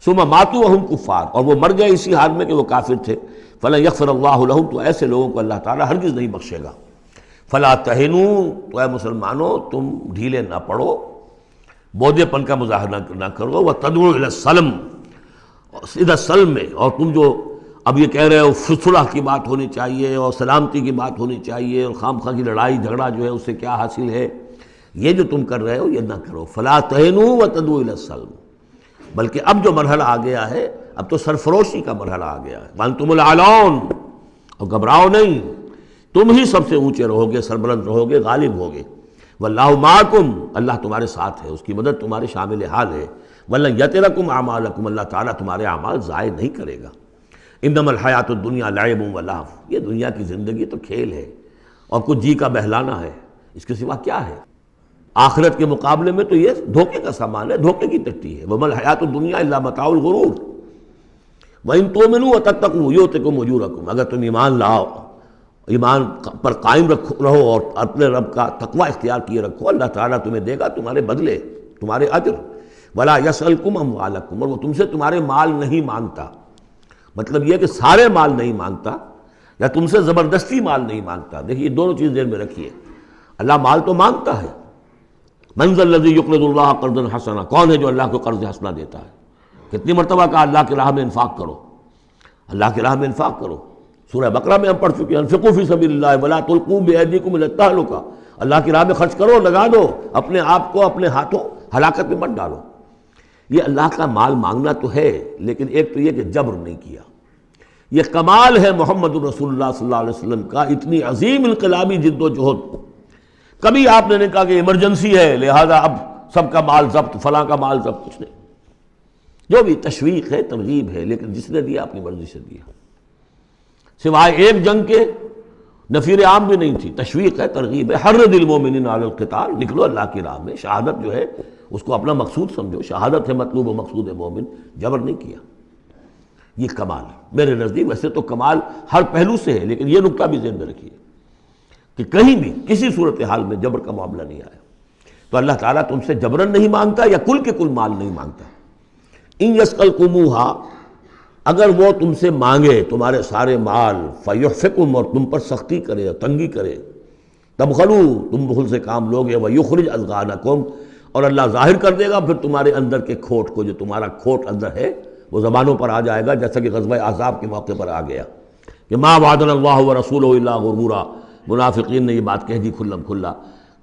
ثم ماتوا وهم کفار، اور وہ مر گئے اسی حال میں کہ وہ کافر تھے، فلن یغفر اللہ لهم، تو ایسے لوگوں کو اللہ تعالیٰ ہرگز نہیں بخشے گا۔ فلا تہنوا، تو اے مسلمانوں تم ڈھیلے نہ پڑو، بودے پن کا مظاہرہ نہ کرو، وتدعوا الی السلم، سیدھا سلم میں، اور تم جو اب یہ کہہ رہے ہو صلح کی بات ہونی چاہیے اور سلامتی کی بات ہونی چاہیے اور خام خواہ کی لڑائی جھگڑا جو ہے اس سے کیا حاصل ہے، یہ جو تم کر رہے ہو یہ نہ کرو۔ فلا تہنوا وتدعوا الی السلم، بلکہ اب جو مرحلہ آ گیا ہے اب تو سرفروشی کا مرحلہ آ گیا ہے، وانتم الاعلون، اور گھبراؤ نہیں، تم ہی سب سے اونچے رہو گے، سربلند رہو گے، غالب ہوگے۔ واللہ معکم، اللہ تمہارے ساتھ ہے، اس کی مدد تمہارے شامل حال ہے۔ ولن یترکم اعمالکم، اللہ تعالیٰ تمہارے اعمال ضائع نہیں کرے گا۔ انما الحیات الدنیا لعب و لہو، یہ دنیا کی زندگی تو کھیل ہے اور کچھ جی کا بہلانا ہے، اس کے سوا کیا ہے؟ آخرت کے مقابلے میں تو یہ دھوکے کا سامان ہے، دھوکے کی ٹٹی ہے۔ وما الحیات الدنیا الا متاع الغرور وان تؤمنوا وتتقوا یؤتکم اجورکم، اگر تم ایمان لاؤ، ایمان پر قائم رہو اور اپنے رب کا تقوی اختیار کیے رکھو، اللہ تعالیٰ تمہیں دے گا تمہارے بدلے، تمہارے اجر۔ ولا یسألکم اموالکم، اور وہ تم سے تمہارے مال نہیں مانگتا، مطلب یہ کہ سارے مال نہیں مانگتا یا تم سے زبردستی مال نہیں مانگتا۔ دیکھیے دونوں چیز ذہن میں رکھیے، اللہ مال تو مانگتا ہے، من ذا الذی یقرض اللہ قرضا حسنا، کون ہے جو اللہ کو قرض حسنا دیتا ہے؟ کتنی مرتبہ کہا اللہ کی راہ میں انفاق کرو، اللہ کی راہ میں انفاق کرو۔ سورہ بقرہ میں ہم پڑھ چکے ہیں، انفقوا فی سبیل اللہ ولا تلقوا بایدیکم الی التہلکہ، اللہ کی راہ میں خرچ کرو، لگا دو، اپنے آپ کو اپنے ہاتھوں ہلاکت میں مت ڈالو۔ یہ اللہ کا مال مانگنا تو ہے، لیکن ایک تو یہ کہ جبر نہیں کیا۔ یہ کمال ہے محمد رسول اللہ صلی اللہ علیہ وسلم کا، اتنی عظیم انقلابی جد و جہد۔ کبھی آپ نے نہیں کہا کہ ایمرجنسی ہے لہذا اب سب کا مال ضبط، فلاں کا مال ضبط، کچھ نہیں۔ جو بھی تشویق ہے، ترغیب ہے، لیکن جس نے دیا اپنی مرضی سے دیا، سوائے ایک جنگ کے نفیر عام بھی نہیں تھی، تشویق ہے، ترغیب ہے۔ حرض المؤمنین علی القتال، نکلو اللہ کی راہ میں، شہادت جو ہے اس کو اپنا مقصود سمجھو، شہادت ہے مطلوب و مقصود مومن، جبر نہیں کیا۔ یہ کمال ہے میرے نزدیک۔ ویسے تو کمال ہر پہلو سے ہے، لیکن یہ نکتہ بھی ذہن میں رکھیے کہ کہیں بھی کسی صورتحال میں جبر کا معاملہ نہیں آیا۔ تو اللہ تعالیٰ تم سے جبرن نہیں مانگتا یا کل کے کل مال نہیں مانگتا۔ ان یسألکموہا، اگر وہ تم سے مانگے تمہارے سارے مال فیحفکم، اور تم پر سختی کرے اور تنگی کرے، تبخلو، تم بخل سے کام لوگے، ویخرج اضغانکم، اور اللہ ظاہر کر دے گا پھر تمہارے اندر کے کھوٹ کو، جو تمہارا کھوٹ اندر ہے وہ زبانوں پر آ جائے گا، جیسا کہ غزوہ احزاب کے موقع پر آ گیا کہ ما وعدنا اللہ ورسولہ الا غرورا، منافقین نے یہ بات کہہ دی کھلم کھلا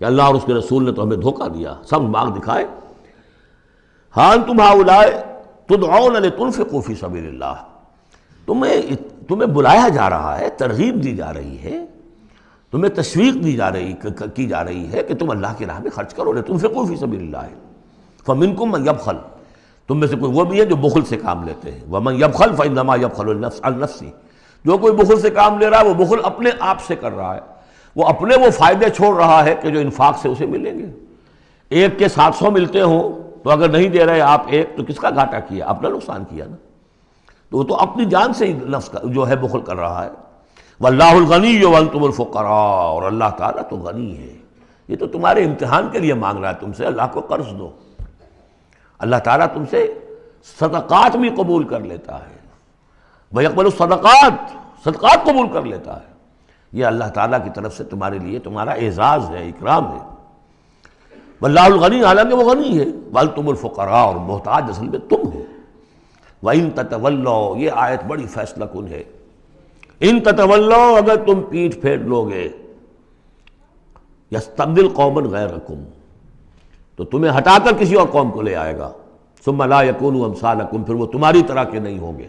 کہ اللہ اور اس کے رسول نے تو ہمیں دھوکہ دیا، سب باغ دکھائے۔ ہاں انتم ہؤلاء تدعون لتنفقوا فی سبیل اللہ، تمہیں بلایا جا رہا ہے، ترغیب دی جا رہی ہے، تمہیں تشویق دی جا رہی ہے کہ تم اللہ کی راہ میں خرچ کرو، لتنفقوا فی سبیل اللہ، فمنکم من یبخل، تم میں سے کوئی وہ بھی ہے جو بخل سے کام لیتے ہیں، ومن یبخل فانما یبخل عن نفسہ، جو کوئی بخل سے کام لے رہا ہے وہ بخل اپنے آپ سے کر رہا ہے، وہ اپنے وہ فائدے چھوڑ رہا ہے کہ جو انفاق سے اسے ملیں گے۔ ایک کے 700 ملتے ہوں تو اگر نہیں دے رہے آپ ایک تو کس کا گھاٹا کیا؟ اپنا نقصان کیا نا، تو وہ تو اپنی جان سے ہی نفس کا جو ہے بخل کر رہا ہے۔ واللہ الغنی وانتم الفقراء، اور اللہ تعالیٰ تو غنی ہے، یہ تو تمہارے امتحان کے لیے مانگ رہا ہے تم سے، اللہ کو قرض دو۔ اللہ تعالیٰ تم سے صدقات بھی قبول کر لیتا ہے، وَيَقْبَلُ الصَّدَقَاتِ، صدقات قبول کر لیتا ہے، یہ اللہ تعالیٰ کی طرف سے تمہارے لیے تمہارا اعزاز ہے، اکرام ہے۔ واللہ الغنی، حالانکہ وہ غنی ہے، وَأَنْتُمُ الْفُقَرَاءُ، اور محتاج اصل میں تم ہو۔ وَإِن تَتَوَلَّوْا، یہ آیت بڑی فیصلہ کن ہے، ان تتولوا، اگر تم پیٹھ پھیر لوگے، یستبدل قوما غیرکم، تو تمہیں ہٹا کر کسی اور قوم کو لے آئے گا، ثم لا یکونوا امثالکم، پھر وہ تمہاری طرح کے نہیں ہوں گے۔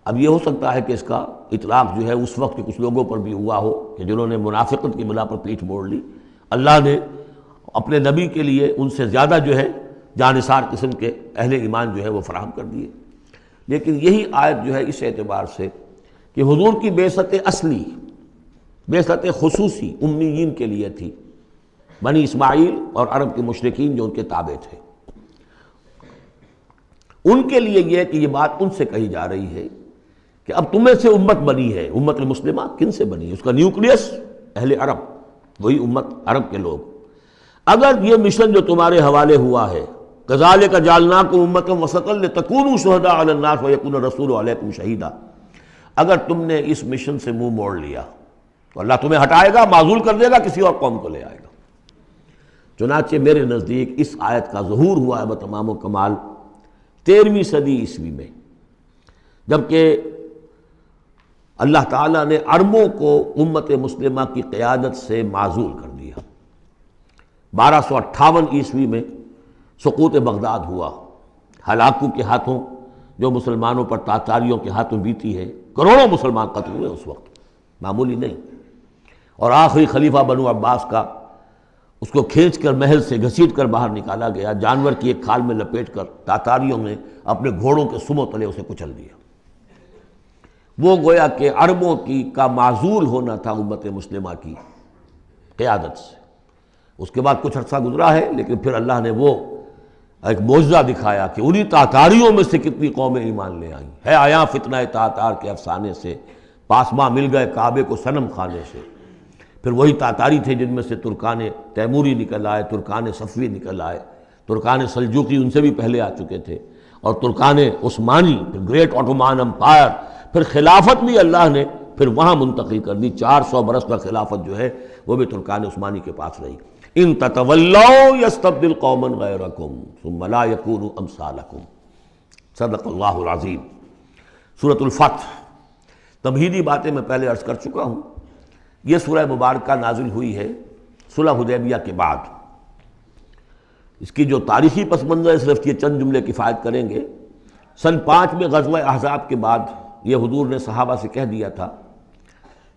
اب یہ ہو سکتا ہے کہ اس کا اطلاق جو ہے اس وقت کے کچھ لوگوں پر بھی ہوا ہو کہ جنہوں نے منافقت کی بنا پر پیٹھ موڑ لی، اللہ نے اپنے نبی کے لیے ان سے زیادہ جو ہے جانثار قسم کے اہل ایمان جو ہے وہ فراہم کر دیے۔ لیکن یہی آیت جو ہے اس اعتبار سے کہ حضور کی بعثت اصلی، بعثت خصوصی امیین کے لیے تھی، بنی اسماعیل اور عرب کے مشرکین جو ان کے تابع تھے، ان کے لیے یہ کہ یہ بات ان سے کہی جا رہی ہے کہ اب تمہیں سے امت بنی ہے، امت المسلمہ کن سے بنی ہے؟ اس کا نیوکلیس اہل عرب، وہی امت عرب کے لوگ۔ اگر یہ مشن جو تمہارے حوالے ہوا ہے، کذالک جعلناکم امۃ وسطا لتکونوا شہداء علی الناس ویکون الرسول علیکم شہیدا، اگر تم نے اس مشن سے منہ موڑ لیا تو اللہ تمہیں ہٹائے گا، معزول کر دے گا، کسی اور قوم کو لے آئے گا۔ چنانچہ میرے نزدیک اس آیت کا ظہور ہوا ہے بتمام و کمال 13ویں صدی عیسوی میں، جبکہ اللہ تعالیٰ نے عربوں کو امت مسلمہ کی قیادت سے معزول کر دیا۔ 1258 عیسوی میں سقوط بغداد ہوا، ہلاکو کے ہاتھوں جو مسلمانوں پر تاتاریوں کے ہاتھوں بیتی ہے، کروڑوں مسلمان قتل ہوئے اس وقت، معمولی نہیں۔ اور آخری خلیفہ بنو عباس کا، اس کو کھینچ کر محل سے گھسیٹ کر باہر نکالا گیا، جانور کی ایک کھال میں لپیٹ کر تاتاریوں نے اپنے گھوڑوں کے سموں تلے اسے کچل دیا۔ وہ گویا کہ عربوں کا معزول ہونا تھا امت مسلمہ کی قیادت سے۔ اس کے بعد کچھ عرصہ گزرا ہے، لیکن پھر اللہ نے وہ ایک معجزہ دکھایا کہ انہی تاتاریوں میں سے کتنی قومیں ایمان لے آئیں۔ ہے آیا فتنہ تاتار کے افسانے سے، پاسماں مل گئے کعبے کو صنم خانے سے۔ پھر وہی تاتاری تھے جن میں سے ترکان تیموری نکل آئے، ترکان صفوی نکل آئے، ترکان سلجوقی ان سے بھی پہلے آ چکے تھے، اور ترکان عثمانی، پھر گریٹ آٹومان امپائر، پھر خلافت بھی اللہ نے پھر وہاں منتقل کر دی۔ 400 برس کا خلافت جو ہے وہ بھی ترکان عثمانی کے پاس رہی۔ ان تتولوا یستبدل قوما غیرکم ثم لا یکونوا امثالکم، صدق اللہ العظیم۔ سورۃ الفتح، تمہیدی باتیں میں پہلے عرض کر چکا ہوں۔ یہ سورہ مبارکہ نازل ہوئی ہے صلح حدیبیہ کے بعد۔ اس کی جو تاریخی پس منظر ہے صرف یہ چند جملے کفایت کریں گے۔ سن 5 میں غزوہ احزاب کے بعد یہ حضور نے صحابہ سے کہہ دیا تھا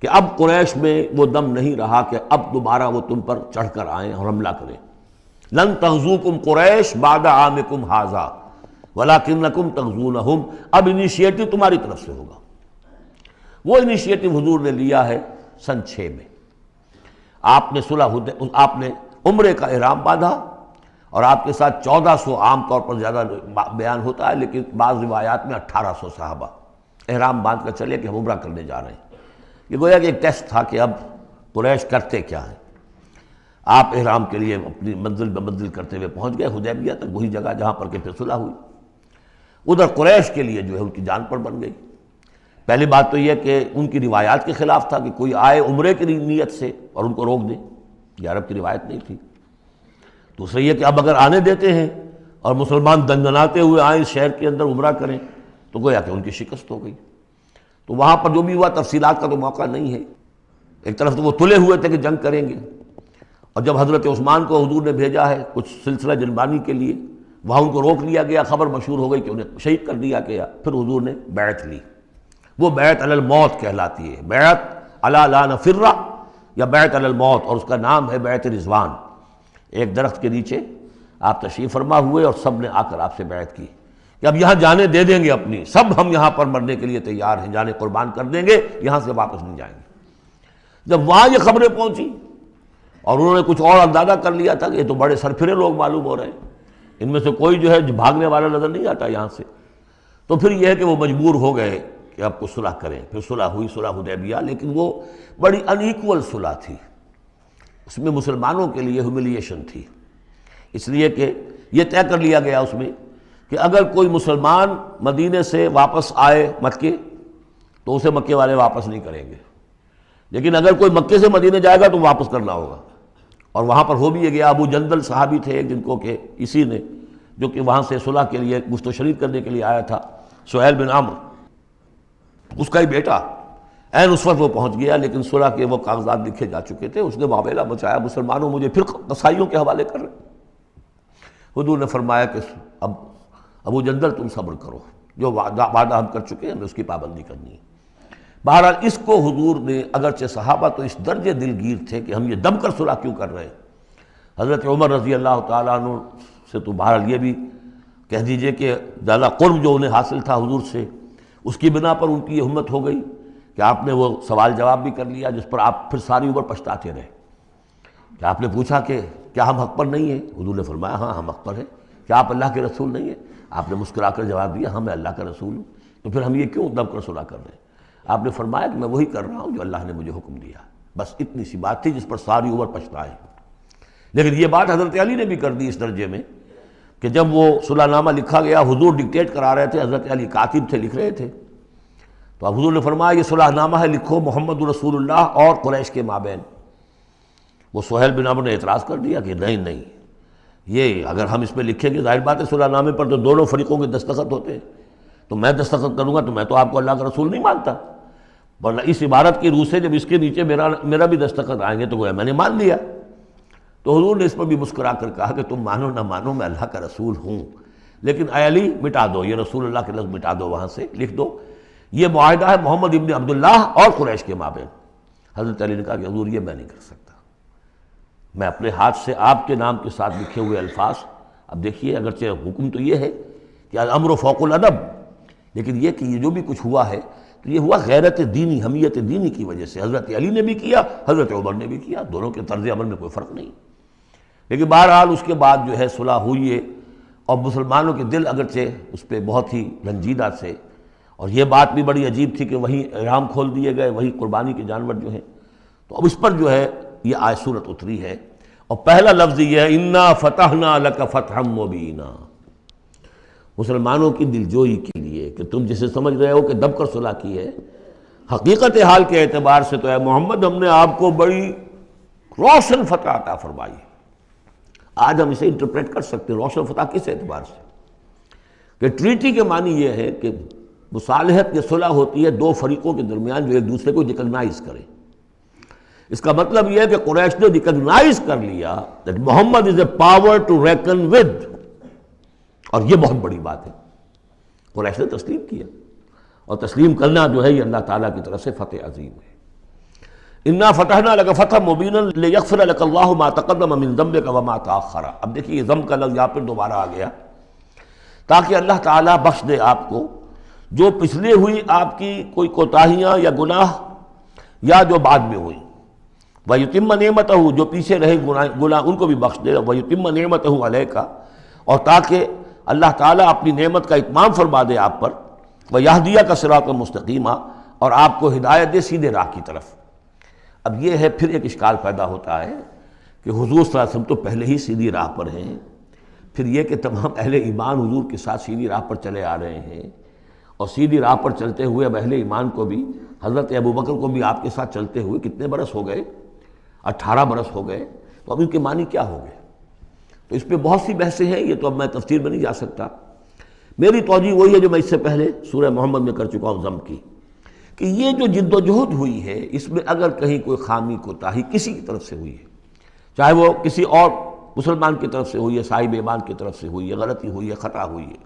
کہ اب قریش میں وہ دم نہیں رہا کہ اب دوبارہ وہ تم پر چڑھ کر آئیں اور حملہ کریں۔ لن تغزوکم قریش بعد عامکم ھذا ولکنکم تغزونہم، اب انیشیٹو تمہاری طرف سے ہوگا۔ وہ انیشیٹو حضور نے لیا ہے سن 6 میں۔ آپ نے عمرے کا احرام باندھا، اور آپ کے ساتھ 1400، عام طور پر زیادہ بیان ہوتا ہے لیکن بعض روایات میں 1800 صحابہ احرام باندھ کر چلے کہ ہم عمرہ کرنے جا رہے ہیں۔ یہ گویا کہ ایک ٹیسٹ تھا کہ اب قریش کرتے کیا ہیں۔ آپ احرام کے لیے اپنی منزل بمنزل کرتے ہوئے پہنچ گئے حدیبیہ تک، وہی جگہ جہاں پر کہ پھر صلح ہوئی۔ ادھر قریش کے لیے جو ہے ان کی جان پر بن گئی۔ پہلی بات تو یہ کہ ان کی روایات کے خلاف تھا کہ کوئی آئے عمرے کی نیت سے اور ان کو روک دے، یہ عرب کی روایت نہیں تھی۔ دوسرا یہ کہ اب اگر آنے دیتے ہیں اور مسلمان دندناتے ہوئے آئیں اس شہر کے اندر عمرہ کریں تو گویا کہ ان کی شکست ہو گئی۔ تو وہاں پر جو بھی ہوا تفصیلات کا تو موقع نہیں ہے۔ ایک طرف تو وہ تلے ہوئے تھے کہ جنگ کریں گے، اور جب حضرت عثمان کو حضور نے بھیجا ہے کچھ سلسلہ جنبانی کے لیے، وہاں ان کو روک لیا گیا، خبر مشہور ہو گئی کہ انہیں شہید کر دیا گیا۔ پھر حضور نے بیعت لی، وہ بیعت علی الموت کہلاتی ہے، بیعت علی لا نفر یا بیعت علی الموت، اور اس کا نام ہے بیعت رضوان۔ ایک درخت کے نیچے آپ تشریف فرما ہوئے اور سب نے آ کر آپ سے بیعت کی کہ اب یہاں جانیں دے دیں گے اپنی، سب ہم یہاں پر مرنے کے لیے تیار ہیں، جانیں قربان کر دیں گے، یہاں سے واپس نہیں جائیں گے۔ جب وہاں یہ خبریں پہنچی اور انہوں نے کچھ اور اندازہ کر لیا تھا کہ یہ تو بڑے سرفرے لوگ معلوم ہو رہے ہیں، ان میں سے کوئی جو ہے بھاگنے والا نظر نہیں آتا یہاں سے، تو پھر یہ ہے کہ وہ مجبور ہو گئے کہ اب کو صلح کریں۔ پھر صلح ہوئی، صلح حدیبیہ، لیکن وہ بڑی ان ایکول صلح تھی، اس میں مسلمانوں کے لیے ہیوملیشن تھی، اس لیے کہ یہ طے کر لیا گیا اس میں کہ اگر کوئی مسلمان مدینے سے واپس آئے مکے تو اسے مکے والے واپس نہیں کریں گے، لیکن اگر کوئی مکے سے مدینے جائے گا تو واپس کرنا ہوگا۔ اور وہاں پر ہو بھی یہ گیا۔ ابو جندل صحابی تھے جن کو کہ اسی نے جو کہ وہاں سے صلح کے لیے گفت و شنید کرنے کے لیے آیا تھا، سہیل بن عمرو، اس کا ہی بیٹا عین اس وقت وہ پہنچ گیا، لیکن صلح کے وہ کاغذات لکھے جا چکے تھے، اس نے معاملہ بچایا، مسلمانوں مجھے پھر قصائیوں کے حوالے کر رہے۔ حضور نے فرمایا کہ اب ابو جندل تم صبر کرو، جو وعدہ ہم کر چکے ہیں ہمیں اس کی پابندی کرنی ہے۔ بہرحال اس کو حضور نے، اگرچہ صحابہ تو اس درجے دلگیر تھے کہ ہم یہ دم کر صلح کیوں کر رہے ہیں، حضرت عمر رضی اللہ تعالیٰ عنہ سے تو بہرحال یہ بھی کہہ دیجئے کہ زیادہ قرب جو انہیں حاصل تھا حضور سے، اس کی بنا پر ان کی یہ ہمت ہو گئی کہ آپ نے وہ سوال جواب بھی کر لیا جس پر آپ پھر ساری عمر پچھتاتے رہے۔ کہ آپ نے پوچھا کہ کیا ہم حق پر نہیں ہیں؟ حضور نے فرمایا ہاں ہم حق پر ہیں۔ کیا آپ اللہ کے رسول نہیں ہیں؟ آپ نے مسکرا کر جواب دیا ہاں میں اللہ کا رسول ہوں۔ تو پھر ہم یہ کیوں دم کر صلح کر رہے ہیں؟ آپ نے فرمایا کہ میں وہی کر رہا ہوں جو اللہ نے مجھے حکم دیا۔ بس اتنی سی بات تھی جس پر ساری عمر پچھتائے۔ لیکن یہ بات حضرت علی نے بھی کر دی اس درجے میں کہ جب وہ صلح نامہ لکھا گیا، حضور ڈکٹیٹ کرا رہے تھے، حضرت علی کاتب تھے، لکھ رہے تھے، تو اب حضور نے فرمایا یہ صلح نامہ ہے، لکھو محمد رسول اللہ اور قریش کے مابین۔ وہ سہیل بن عمرو نے اعتراض کر دیا کہ نہیں، یہ اگر ہم اس پہ لکھیں گے ظاہر بات ہے صلح نامے پر تو دونوں فریقوں کے دستخط ہوتے ہیں، تو میں دستخط کروں گا تو میں تو آپ کو اللہ کا رسول نہیں مانتا، ورنہ اس عبارت کی روح سے جب اس کے نیچے میرا بھی دستخط آئیں گے تو گویا میں نے مان لیا۔ تو حضور نے اس پر بھی مسکرا کر کہا کہ تم مانو نہ مانو میں اللہ کا رسول ہوں، لیکن اے علی مٹا دو یہ رسول اللہ کے لفظ، مٹا دو، وہاں سے لکھ دو یہ معاہدہ ہے محمد ابن عبداللہ اور قریش کے مابین۔ حضرت علی نے کہا کہ حضور یہ میں نہیں کر سکتا، میں اپنے ہاتھ سے آپ کے نام کے ساتھ لکھے ہوئے الفاظ، اب دیکھیے اگرچہ حکم تو یہ ہے کہ الامر فوق الادب، لیکن یہ کہ یہ جو بھی کچھ ہوا ہے تو یہ ہوا غیرت دینی، حمیت دینی کی وجہ سے۔ حضرت علی نے بھی کیا، حضرت عمر نے بھی کیا، دونوں کے طرز عمل میں کوئی فرق نہیں۔ لیکن بہرحال اس کے بعد جو ہے صلح ہوئی ہے، اور مسلمانوں کے دل اگرچہ اس پہ بہت ہی رنجیدہ تھے، اور یہ بات بھی بڑی عجیب تھی کہ وہیں احرام کھول دیے گئے، وہیں قربانی کے جانور جو ہیں، تو اب اس پر جو ہے یہ آیت صورت اتری ہے، اور پہلا لفظ یہ ہے انا فتحنا لک فتحا مبینا، مسلمانوں کی دلجوئی کے لیے کہ تم جسے سمجھ رہے ہو کہ دب کر صلح کی ہے، حقیقت حال کے اعتبار سے تو اے محمد ہم نے آپ کو بڑی روشن فتح عطا فرمائی۔ آج ہم اسے انٹرپریٹ کر سکتے ہیں روشن فتح کس اعتبار سے کہ ٹریٹی کے معنی یہ ہے کہ مصالحت یا صلح ہوتی ہے دو فریقوں کے درمیان جو ایک دوسرے کو ریکگنائز کریں۔ اس کا مطلب یہ ہے کہ قریش نے ریکگنائز کر لیا that Muhammad is a power to reckon with، اور یہ بہت بڑی بات ہے، قریش نے تسلیم کیا، اور تسلیم کرنا جو ہے یہ اللہ تعالیٰ کی طرف سے فتح عظیم ہے۔ انا فتحنا لک فتحا مبینا لیغفر لک اللہ ما تقدم من ذنبک وما تاخر۔ اب دیکھیے یہ ذنب کا لفظ یہاں پھر دوبارہ آ گیا، تاکہ اللہ تعالیٰ بخش دے آپ کو جو پچھلے ہوئی آپ کی کوئی کوتاہیاں یا گناہ یا جو بعد میں ہوئی، وَيُتِمَّ نِعْمَتَهُ جو پیچھے رہے گناہ ان کو بھی بخش دے، وَيُتِمَّ نِعْمَتَهُ عَلَيْكَ اور تاکہ اللہ تعالیٰ اپنی نعمت کا اتمام فرما دے آپ پر، وَيَهْدِيَكَ صِرَاطًا مُسْتَقِيمًا اور آپ کو ہدایت دے سیدھے راہ کی طرف۔ اب یہ ہے پھر ایک اشکال پیدا ہوتا ہے کہ حضور صلی اللہ علیہ وسلم تو پہلے ہی سیدھی راہ پر ہیں، پھر یہ کہ تمام اہل ایمان حضور کے ساتھ سیدھی راہ پر چلے آ رہے ہیں، اور سیدھی راہ پر چلتے ہوئے اب اہل ایمان کو بھی، حضرت ابوبکر کو بھی آپ کے ساتھ چلتے ہوئے کتنے برس ہو گئے؟ 18 برس ہو گئے، تو اب ان کے معنی کیا ہو گئے؟ تو اس پہ بہت سی بحثیں ہیں، یہ تو اب میں تفسیر میں نہیں جا سکتا۔ میری توجہ وہی ہے جو میں اس سے پہلے سورہ محمد میں کر چکا ہوں ضم کی، کہ یہ جو جد و جہد ہوئی ہے اس میں اگر کہیں کوئی خامی کوتاہی کسی کی طرف سے ہوئی ہے، چاہے وہ کسی اور مسلمان کی طرف سے ہوئی ہے، صاحب ایمان کی طرف سے ہوئی ہے، غلطی ہوئی ہے، خطا ہوئی ہے،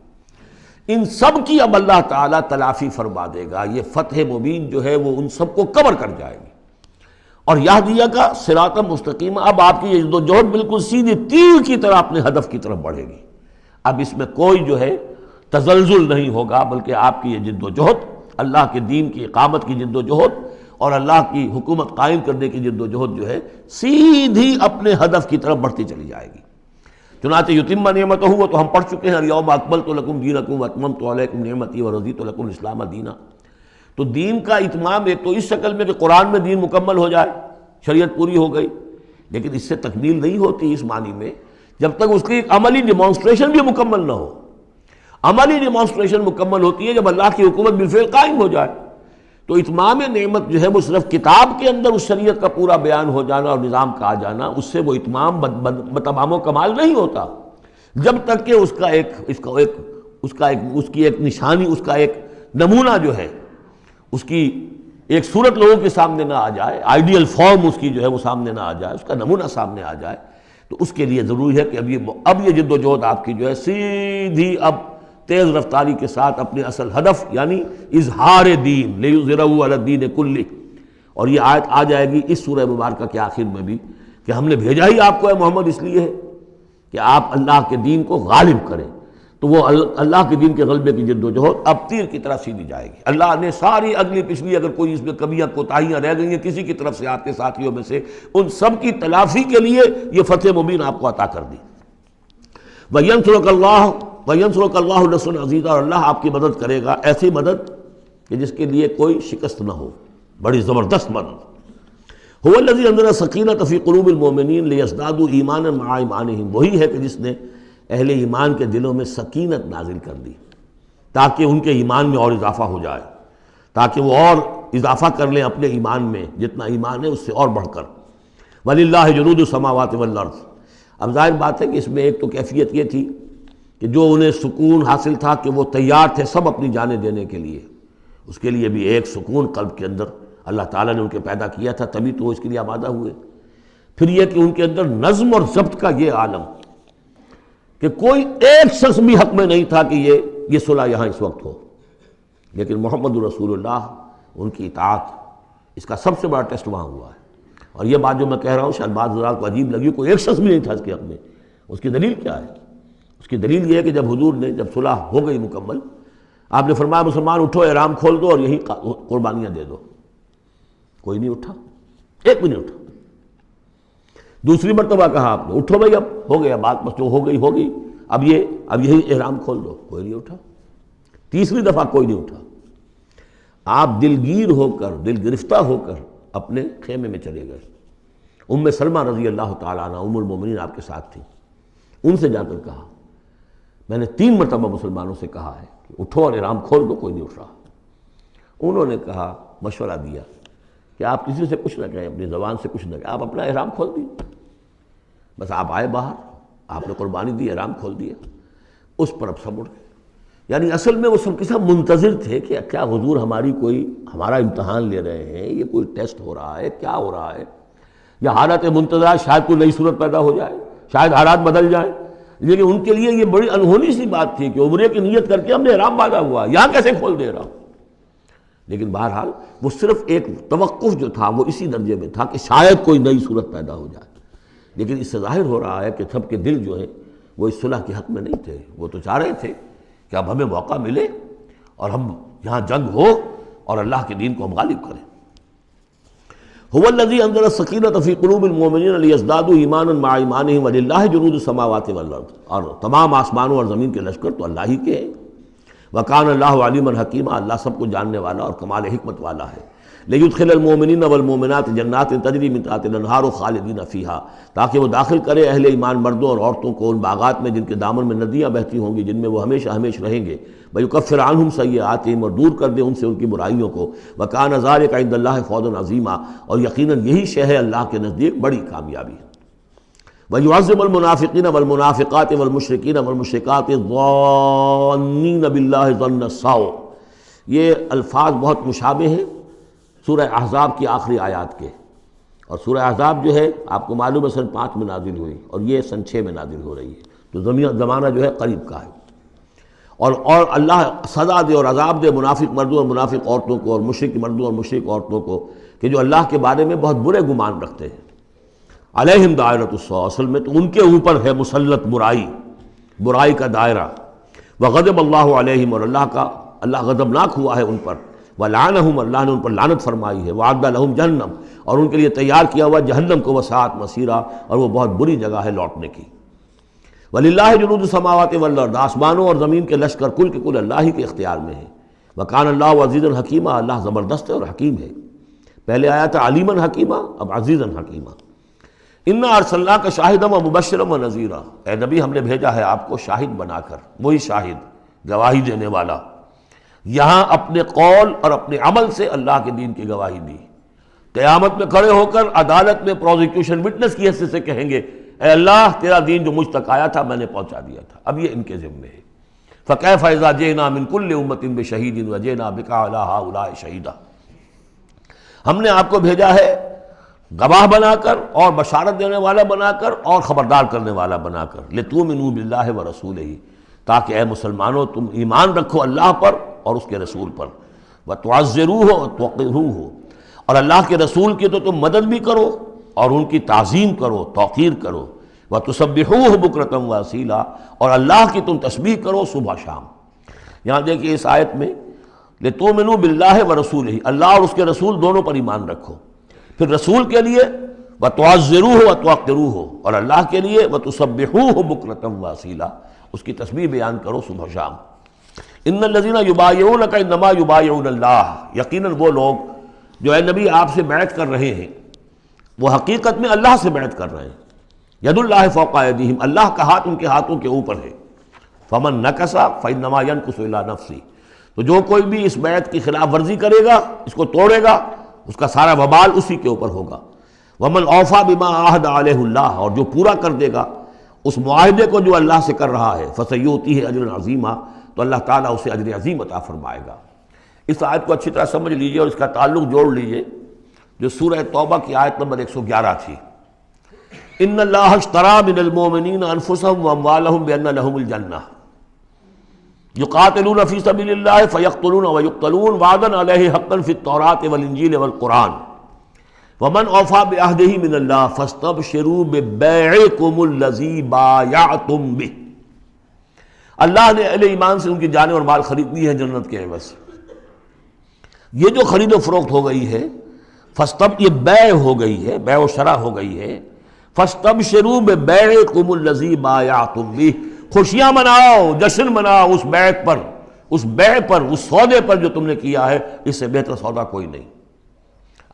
ان سب کی اب اللہ تعالیٰ تلافی فرما دے گا۔ یہ فتح مبین جو ہے وہ ان سب کو کور کر جائے گی، اور یہدیہ کا صراط مستقیم، اب آپ کی یہ جد و جہد بالکل سیدھی تیر کی طرح اپنے ہدف کی طرف بڑھے گی۔ اب اس میں کوئی جو ہے تزلزل نہیں ہوگا، بلکہ آپ کی یہ جد و جہد، اللہ کے دین کی اقامت کی جد و جہد اور اللہ کی حکومت قائم کرنے کی جد و جہد جو ہے سیدھی اپنے ہدف کی طرف بڑھتی چلی جائے گی۔ چنانچہ یتم نعمتہ، وہ تو ہم پڑھ چکے ہیں، الیوم اکملت لکم دینکم واتممت علیکم نعمتی ورضیت لکم الاسلام دینا۔ تو دین کا اتمام ایک تو اس شکل میں کہ قرآن میں دین مکمل ہو جائے، شریعت پوری ہو گئی، لیکن اس سے تکمیل نہیں ہوتی اس معنی میں جب تک اس کی ایک عملی ڈیمانسٹریشن بھی مکمل نہ ہو۔ عملی ڈیمانسٹریشن مکمل ہوتی ہے جب اللہ کی حکومت بالفعل قائم ہو جائے۔ تو اتمام نعمت جو ہے وہ صرف کتاب کے اندر اس شریعت کا پورا بیان ہو جانا اور نظام کا آ جانا، اس سے وہ اتمام بتمام و کمال نہیں ہوتا جب تک کہ اس کی ایک نشانی، اس کا ایک نمونہ جو ہے، اس کی ایک صورت لوگوں کے سامنے نہ آ جائے، آئیڈیل فارم اس کی جو ہے وہ سامنے نہ آ جائے، اس کا نمونہ سامنے آ جائے۔ تو اس کے لیے ضروری ہے کہ اب یہ جد و جہد آپ کی جو ہے سیدھی اب تیز رفتاری کے ساتھ اپنے اصل ہدف یعنی اظہار دین، لیظہرہ علی الدین کلہ، اور یہ آیت آ جائے گی اس سورہ مبارکہ کے آخر میں بھی کہ ہم نے بھیجا ہی آپ کو اے محمد اس لیے ہے کہ آپ اللہ کے دین کو غالب کریں۔ تو وہ اللہ کے دین کے غلبے کی جد و جہد اب تیر کی طرح سیدھی جائے گی۔ اللہ نے ساری اگلی پچھلی اگر کوئی اس میں کمیاں کوتاہیاں رہ گئی ہیں کسی کی طرف سے آپ کے ساتھیوں میں سے، ان سب کی تلافی کے لیے یہ فتح مبین آپ کو عطا کر دی۔ وَيَنْصُرَكَ اللَّهُ نَصْرًا عَزِيزًا، اور اللہ آپ کی مدد کرے گا ایسی مدد کہ جس کے لیے کوئی شکست نہ ہو، بڑی زبردست مدد۔ هُوَ الَّذِي أَنزَلَ السَّكِينَةَ فِي قُلُوبِ الْمُؤْمِنِينَ لِيَزْدَادُوا إِيمَانًا مَعَ إِيمَانِهِمْ، وہی ہے کہ جس نے اہل ایمان کے دلوں میں سکینت نازل کر دی تاکہ ان کے ایمان میں اور اضافہ ہو جائے، تاکہ وہ اور اضافہ کر لیں اپنے ایمان میں، جتنا ایمان ہے اس سے اور بڑھ کر۔ وَلِلَّهِ جُنُودُ السَّمَاوَاتِ وَالْأَرْضِ، اب ظاہر بات ہے کہ اس میں ایک تو کیفیت یہ تھی کہ جو انہیں سکون حاصل تھا کہ وہ تیار تھے سب اپنی جانیں دینے کے لیے، اس کے لیے بھی ایک سکون قلب کے اندر اللہ تعالیٰ نے ان کے پیدا کیا تھا، تبھی تو وہ اس کے لیے آمادہ ہوئے۔ پھر یہ کہ ان کے اندر نظم اور ضبط کا یہ عالم کہ کوئی ایک شخص بھی حق میں نہیں تھا کہ یہ صلح یہاں اس وقت ہو، لیکن محمد رسول اللہ ان کی اطاعت، اس کا سب سے بڑا ٹیسٹ وہاں ہوا ہے۔ اور یہ بات جو میں کہہ رہا ہوں شاید بعض حضرات کو عجیب لگی، کوئی ایک شخص بھی نہیں تھا اس کے حق میں، اس کی دلیل کیا ہے؟ اس کی دلیل یہ ہے کہ جب حضور نے جب صلح ہو گئی مکمل، آپ نے فرمایا مسلمان اٹھو، احرام کھول دو اور یہی قربانیاں دے دو۔ کوئی نہیں اٹھا، ایک بھی نہیں اٹھا۔ دوسری مرتبہ کہا آپ نے اٹھو بھائی، اب ہو گیا بات، بس جو ہو گئی ہو گئی، اب یہی احرام کھول دو، کوئی نہیں اٹھا۔ تیسری دفعہ کوئی نہیں اٹھا۔ آپ دلگیر ہو کر، دل گرفتہ ہو کر اپنے خیمے میں چلے گئے۔ ام سلمہ رضی اللہ تعالیٰ عنہ ام المومنین آپ کے ساتھ تھیں، ان سے جا کر کہا میں نے 3 مرتبہ مسلمانوں سے کہا ہے کہ اٹھو اور احرام کھول دو، کوئی نہیں اٹھ رہا۔ انہوں نے کہا، مشورہ دیا کہ آپ کسی سے کچھ نہ کہیں، اپنی زبان سے کچھ نہ کہیں، آپ اپنا احرام کھول دیے، بس آپ آئے باہر، آپ نے قربانی دی، احرام کھول دیا، اس پر اب سب اٹھ گئے۔ یعنی اصل میں وہ سب کے سب منتظر تھے کہ کیا حضور ہمارا امتحان لے رہے ہیں، یہ کوئی ٹیسٹ ہو رہا ہے، کیا ہو رہا ہے، یا حالت منتظر شاید کوئی نئی صورت پیدا ہو جائے، شاید حالات بدل جائیں۔ لیکن ان کے لیے یہ بڑی انہونی سی بات تھی کہ عمرے کی نیت کر کے ہم نے احرام باندھا ہوا، یہاں کیسے کھول دے رہا ہوں۔ لیکن بہرحال وہ صرف ایک توقف جو تھا وہ اسی درجے میں تھا کہ شاید کوئی نئی صورت پیدا ہو جائے، لیکن اس سے ظاہر ہو رہا ہے کہ سب کے دل جو ہیں وہ اس صلح کے حق میں نہیں تھے۔ وہ تو چاہ رہے تھے کہ اب ہمیں موقع ملے اور ہم یہاں جنگ ہو اور اللہ کے دین کو ہم غالب کریں۔ هو الذي انزل السکینۃ فی قلوب المؤمنین لیزدادوا ایمانا مع ایمانہم وللہ جنود السماوات والارض، اور تمام آسمانوں اور زمین کے لشکر تو اللہ ہی کے ہیں۔ وکان اللہ علیما حکیما، اللہ سب کو جاننے والا اور کمال حکمت والا ہے۔ لیدخل المؤمنین والمؤمنات جنات تجری من تحتها الانہار خالدین فیہا، تاکہ وہ داخل کرے اہل ایمان مردوں اور عورتوں کو ان باغات میں جن کے دامن میں ندیاں بہتی ہوں گی، جن میں وہ ہمیشہ ہمیشہ رہیں گے۔ ویکفر عنہم سیئاتہم، اور دور کر دے ان سے ان کی برائیوں کو۔ وکان ذلک عند اللہ فوزا عظیما، اور یقیناً یہی شے ہے اللہ کے نزدیک بڑی کامیابی ہے۔ وَيُعَذِّبُ الْمُنَافِقِينَ وَالْمُنَافِقَاتِ وَالْمُشْرِكِينَ وَالْمُشْرِكَاتِ الظَّانِّينَ بِاللَّهِ ظَنَّ السَّوْءِ، یہ الفاظ بہت مشابہ ہیں سورہ احزاب کی آخری آیات کے، اور سورہ احزاب جو ہے آپ کو معلوم ہے سن 5 میں نازل ہوئی، اور یہ سن 6 میں نازل ہو رہی ہے، تو زمانہ جو ہے قریب کا ہے۔ اور اللہ سزا دے اور عذاب دے منافق مردوں اور منافق عورتوں کو، اور مشرک مردوں اور مشرک عورتوں کو، کہ جو اللہ کے بارے میں بہت برے گمان رکھتے ہیں۔ علیہم دائرۃ السوء، اصل میں تو ان کے اوپر ہے مسلط برائی کا دائرہ۔ وغضب اللہ علیہم، اور اللہ غضبناک ہوا ہے ان پر۔ ولعنہم، اللہ نے ان پر لعنت فرمائی ہے۔ وعد لہم جہنم، اور ان کے لیے تیار کیا ہوا جہنم کو، وساعت مصیرا، اور وہ بہت بری جگہ ہے لوٹنے کی۔ وللہ جنود السماوات والارض، آسمانوں اور زمین کے لشکر کل کے کل اللہ ہی کے اختیار میں ہیں۔ وکان اللہ عزیزا حکیما، اللہ زبردست ہے اور حکیم ہے۔ پہلے آیا تھا علیما حکیما، اب عزیزا حکیما۔ انا ارسلناک شاہدا ومبشرا ونذیرا، اے نبی ہم نے بھیجا ہے آپ کو شاہد بنا کر، وہی شاہد گواہی دینے والا۔ یہاں اپنے قول اور اپنے عمل سے اللہ کے دین کی گواہی دی۔ قیامت میں کھڑے ہو کر عدالت میں پروزیکیوشن وٹنس کی حیثیت سے کہیں گے اے اللہ تیرا دین جو مجھ تک آیا تھا میں نے پہنچا دیا تھا، اب یہ ان کے ذمے ہے۔ فکیف اذا جئنا من کل امۃ بشہید وجئنا بک علی ہؤلاء شہیدا، ہم نے آپ کو بھیجا ہے گواہ بنا کر اور بشارت دینے والا بنا کر اور خبردار کرنے والا بنا کر، لتؤمنوا باللہ ورسولہ، تاکہ اے مسلمانوں تم ایمان رکھو اللہ پر اور اس کے رسول پر، وتعزروہ وتوقروہ، اور اللہ کے رسول کی تو تم مدد بھی کرو اور ان کی تعظیم کرو، توقیر کرو، وتسبحوہ بکرۃ واصیلا، اور اللہ کی تم تسبیح کرو صبح شام۔ یہاں دیکھیے اس آیت میں لتؤمنوا باللہ ورسولہ، اللہ اور اس کے رسول دونوں پر ایمان رکھو، پھر رسول کے لیے وتعزروہ وتوقروہ، اور اللہ کے لیے وتسبحوہ بکرۃ واصیلا، اس کی تسبیح بیان کرو صبح شام۔ ان الذین یبایعونک انما یبایعون اللہ، یقیناً وہ لوگ جو اے نبی آپ سے بیعت کر رہے ہیں وہ حقیقت میں اللہ سے بیعت کر رہے ہیں۔ ید اللہ فوق ایدیہم، اللہ کا ہاتھ ان کے ہاتھوں کے اوپر ہے۔ فمن نکث فانما ینکث الی نفسہ، تو جو کوئی بھی اس بیعت کی خلاف ورزی کرے گا، اس کو توڑے گا، اس کا سارا وبال اسی کے اوپر ہوگا۔ ومن اوفی بما عاہد علیہ اللہ، اور جو پورا کر دے گا اس معاہدے کو جو اللہ سے کر رہا ہے، فسیؤتیہ اجرا عظیما، تو اللہ تعالیٰ اسے اجر عظیم عطا فرمائے گا۔ اس آیت کو اچھی طرح سمجھ لیجئے اور اس کا تعلق جوڑ لیجئے جو سورہ توبہ کی آیت نمبر 111 تھی۔ ان اللہ اشتری من المؤمنین انفسهم واموالهم بان لهم الجنہ یقاتلون فی سبیل اللہ فیقتلون ویقتلون وعدا علیہ حقا فی التوراۃ والانجیل والقرآن ومن اوفی بعہدہ من اللہ فاستبشروا ببیعکم الذی بایعتم بہ، اللہ نے اہل ایمان سے ان کی جانیں اور مال خرید لی ہے جنت کے عوض۔ یہ جو خرید و فروخت ہو گئی ہے یہ بیع ہو گئی ہے، بیع و شرع ہو گئی ہے۔ فاستبشروا ببیعکم الذی بایعتم بہ، خوشیاں مناؤ، جشن مناؤ اس بیعت پر، اس بیع پر، اس سودے پر جو تم نے کیا ہے، اس سے بہتر سودا کوئی نہیں۔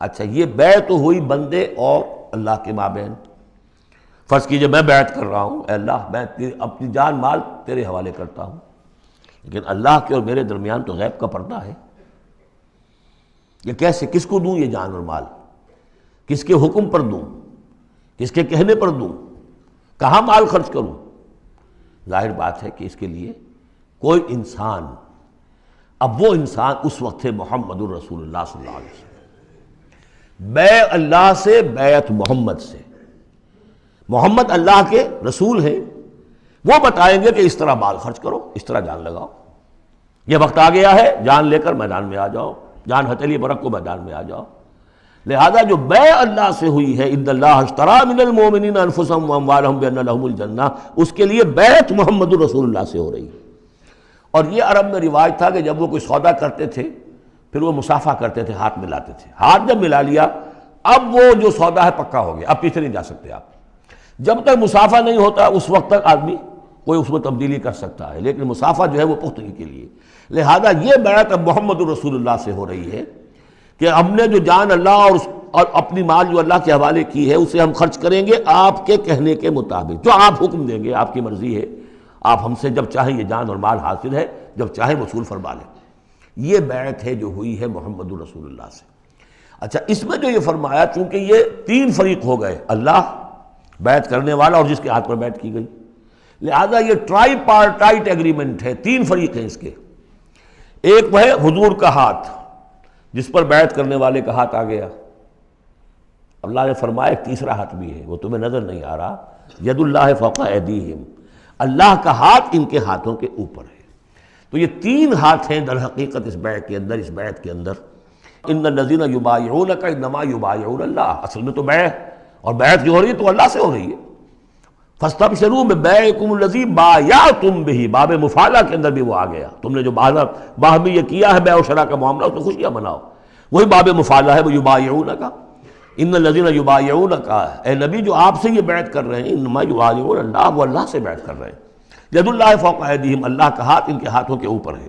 اچھا یہ بیع تو ہوئی بندے اور اللہ کے مابین۔ فرض کیجئے میں بیعت کر رہا ہوں، اے اللہ میں اپنی جان مال تیرے حوالے کرتا ہوں، لیکن اللہ کے اور میرے درمیان تو غیب کا پردہ ہے۔ یہ کیسے، کس کو دوں یہ جان اور مال، کس کے حکم پر دوں، کس کے کہنے پر دوں، کہاں مال خرچ کروں؟ ظاہر بات ہے کہ اس کے لیے کوئی انسان، اب وہ انسان اس وقت ہے محمد الرسول اللہ صلی اللہ علیہ وسلم، بیع اللہ سے، بیعت محمد سے۔ محمد اللہ کے رسول ہیں، وہ بتائیں گے کہ اس طرح مال خرچ کرو، اس طرح جان لگاؤ، یہ وقت آ گیا ہے جان لے کر میدان میں آ جاؤ، جان ہتھیلی پر رکھ کو میدان میں آ جاؤ۔ لہذا جو بیع اللہ سے ہوئی ہے، ان اللہ اشتری من المؤمنین انفسهم واموالهم بان لهم الجنہ، اس کے لیے بیعت محمد رسول اللہ سے ہو رہی ہے۔ اور یہ عرب میں رواج تھا کہ جب وہ کوئی سودا کرتے تھے پھر وہ مصافحہ کرتے تھے، ہاتھ ملاتے تھے۔ ہاتھ جب ملا لیا اب وہ جو سودا ہے پکا ہو گیا، اب پیچھے نہیں جا سکتے آپ۔ جب تک مصافحہ نہیں ہوتا اس وقت تک آدمی کوئی اس میں تبدیلی کر سکتا ہے، لیکن مصافحہ جو ہے وہ پختگی کے لیے۔ لہذا یہ بیعت اب محمد رسول اللہ سے ہو رہی ہے کہ ہم نے جو جان اللہ اور اپنی مال جو اللہ کے حوالے کی ہے اسے ہم خرچ کریں گے آپ کے کہنے کے مطابق، جو آپ حکم دیں گے، آپ کی مرضی ہے، آپ ہم سے جب چاہیں یہ جان اور مال حاصل ہے، جب چاہیں وصول فرما لیں۔ یہ بیعت ہے جو ہوئی ہے محمد رسول اللہ سے۔ اچھا، اس میں جو یہ فرمایا، چونکہ یہ تین فریق ہو گئے، اللہ، بیعت کرنے والا اور جس کے ہاتھ پر بیعت کی گئی، لہذا یہ ٹرائی پارٹائٹ ایگریمنٹ ہے، تین فریق ہیں اس کے۔ ایک وہ ہے حضور کا ہاتھ، جس پر بیعت کرنے والے کا ہاتھ آ گیا۔ اللہ نے فرمایا ایک تیسرا ہاتھ بھی ہے، وہ تمہیں نظر نہیں آ رہا، ید اللہ فوق ایدیہم، اللہ کا ہاتھ ان کے ہاتھوں کے اوپر ہے۔ تو یہ تین ہاتھ ہیں در حقیقت اس بیعت کے اندر، اس بیعت کے اندر۔ ان الذین یبایعونک انما یبایعون اللہ، اصل میں تو بیعت، اور بیعت جو ہو رہی ہے تو اللہ سے ہو رہی ہے۔ فاستبشروا ببیعکم الذی بایعتم بہ، باب مفاعلہ کے اندر بھی وہ آ گیا، تم نے جو باہمی یہ کیا ہے بیع و شراء کا معاملہ، اس میں خوشیاں مناؤ، وہی باب مفاعلہ ہے، وہ یبایعونک، ان الذین یبایعونک، اے نبی جو آپ سے یہ بیعت کر رہے ہیں، انما یبایعون اللہ، وہ اللہ سے بیعت کر رہے ہیں۔ ید اللہ فوق ایدیہم، اللہ کا ہاتھ ان کے ہاتھوں کے اوپر ہے۔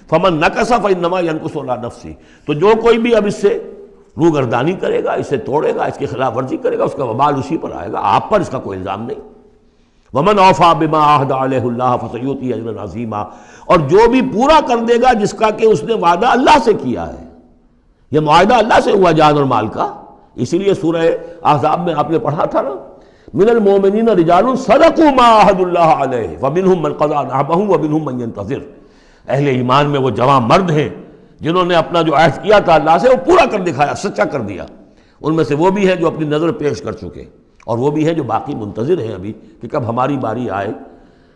فمن نکث فانما ینکث علی نفسہ، تو جو کوئی بھی اب اس سے روگردانی کرے گا، اسے توڑے گا، اس کی خلاف ورزی کرے گا، اس کا وبال اسی پر آئے گا، آپ پر اس کا کوئی الزام نہیں۔ ومن اوفی بما عہد علیہ اللہ فسیؤتیہ اجرا عظیما، اور جو بھی پورا کر دے گا جس کا کہ اس نے وعدہ اللہ سے کیا ہے، یہ معاہدہ اللہ سے ہوا جان اور مال کا۔ اسی لیے سورہ احزاب میں آپ نے پڑھا تھا نا، من المؤمنین رجال صدقوا ما عہدوا اللہ علیہ ومنہم من قضی نحبہ ومنہم من ینتظر، اہل ایمان میں وہ جوان مرد ہیں جنہوں نے اپنا جو عہد کیا تھا اللہ سے وہ پورا کر دکھایا، سچا کر دیا۔ ان میں سے وہ بھی ہیں جو اپنی نظر پیش کر چکے، اور وہ بھی ہیں جو باقی منتظر ہیں ابھی کہ کب ہماری باری آئے۔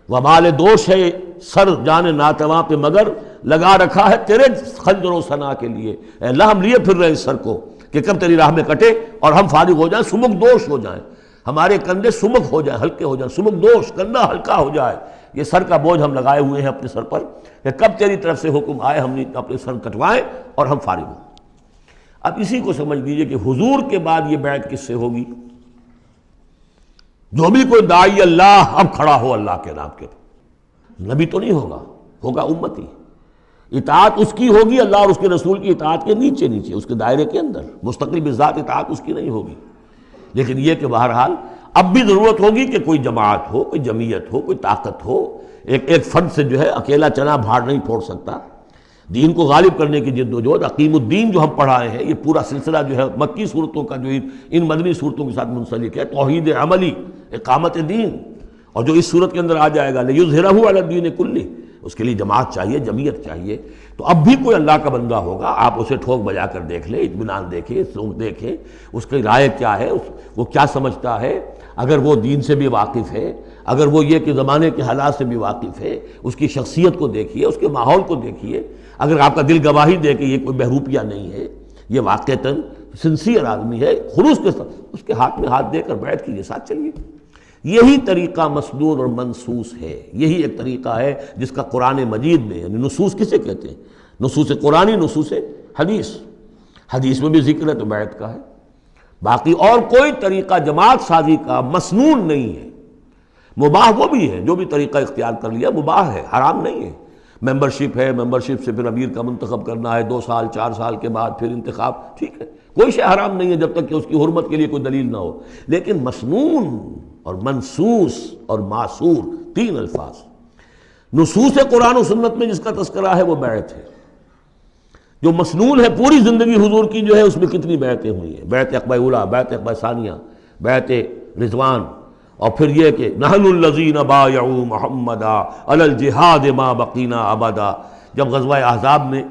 وبال دوش ہے سر جان ناتواں پہ، مگر لگا رکھا ہے تیرے خنجر و ثنا کے لیے، اے اللہ ہم لیے پھر رہے اس سر کو کہ کب تیری راہ میں کٹے اور ہم فارغ ہو جائیں، سمک دوش ہو جائیں، ہمارے کندھے سمک ہو جائیں، ہلکے ہو جائیں، سمک دوش، کندھا ہلکا ہو جائے۔ یہ سر کا بوجھ ہم لگائے ہوئے ہیں اپنے سر پر کہ کب تیری طرف سے حکم آئے ہم نے اپنے سر کٹوائیں اور ہم فارغ ہوں۔ اب اسی کو سمجھ لیجئے کہ حضور کے بعد یہ بیعت کس سے ہوگی؟ جو بھی کوئی داعی اللہ اب کھڑا ہو اللہ کے نام کے، نبی تو نہیں ہوگا، ہوگا امتی، اطاعت اس کی ہوگی، اللہ اور اس کے رسول کی اطاعت کے نیچے نیچے، اس کے دائرے کے اندر، مستقل بذات اطاعت اس کی نہیں ہوگی۔ لیکن یہ کہ بہرحال اب بھی ضرورت ہوگی کہ کوئی جماعت ہو، کوئی جمعیت ہو، کوئی طاقت ہو، ایک فرد سے جو ہے اکیلا چنا بھاڑ نہیں پھوڑ سکتا۔ دین کو غالب کرنے کی جد و جہد، عقیم الدین جو ہم پڑھائے ہیں، یہ پورا سلسلہ جو ہے مکی صورتوں کا جو ان مدنی صورتوں کے ساتھ منسلک ہے، توحید عملی، اقامت دین، اور جو اس صورت کے اندر آ جائے گا لیظہرہ علی الدین کلہ، اس کے لیے جماعت چاہیے، جمعیت چاہیے۔ تو اب بھی کوئی اللہ کا بندہ ہوگا، آپ اسے ٹھوک بجا کر دیکھ لیں، اطمینان دیکھیں، سوچ دیکھیں اس کی رائے کیا ہے، وہ کیا سمجھتا ہے، اگر وہ دین سے بھی واقف ہے، اگر وہ یہ کہ زمانے کے حالات سے بھی واقف ہے، اس کی شخصیت کو دیکھیے، اس کے ماحول کو دیکھیے، اگر آپ کا دل گواہی دے کہ یہ کوئی بہروپیہ نہیں ہے، یہ واقعتاً سنسیئر آدمی ہے، خلوص کے ساتھ اس کے ہاتھ میں ہاتھ دے کر بیعت کیجیے، ساتھ چلیے۔ یہی طریقہ مسنون اور منصوص ہے، یہی ایک طریقہ ہے جس کا قرآن مجید میں، یعنی نصوص کسے کہتے ہیں؟ نصوص قرآنی، نصوص حدیث، حدیث میں بھی ذکر ہے تو بیعت کا ہے۔ باقی اور کوئی طریقہ جماعت سازی کا مسنون نہیں ہے، مباح وہ بھی ہے، جو بھی طریقہ اختیار کر لیا مباح ہے، حرام نہیں ہے۔ ممبرشپ ہے، ممبرشپ سے پھر امیر کا منتخب کرنا ہے، 2 سال 4 سال کے بعد پھر انتخاب، ٹھیک ہے، کوئی شے حرام نہیں ہے جب تک کہ اس کی حرمت کے لیے کوئی دلیل نہ ہو۔ لیکن مسنون اور منصوص اور معصور، تین الفاظ۔ نصوص قرآن و سنت میں جس کا تذکرہ ہے وہ بیعت ہے۔ جو مسنون ہے، پوری زندگی حضور کی جو ہے اس میں کتنی بیعتیں ہوئی ہیں، بیعت عقبہ اولیٰ، بیعت عقبہ ثانیہ، بیعت رضوان، اور پھر یہ کہ نحن الذین بایعوا محمدا علی الجہاد ما بقینا ابدا۔ جب غزوہ احزاب میں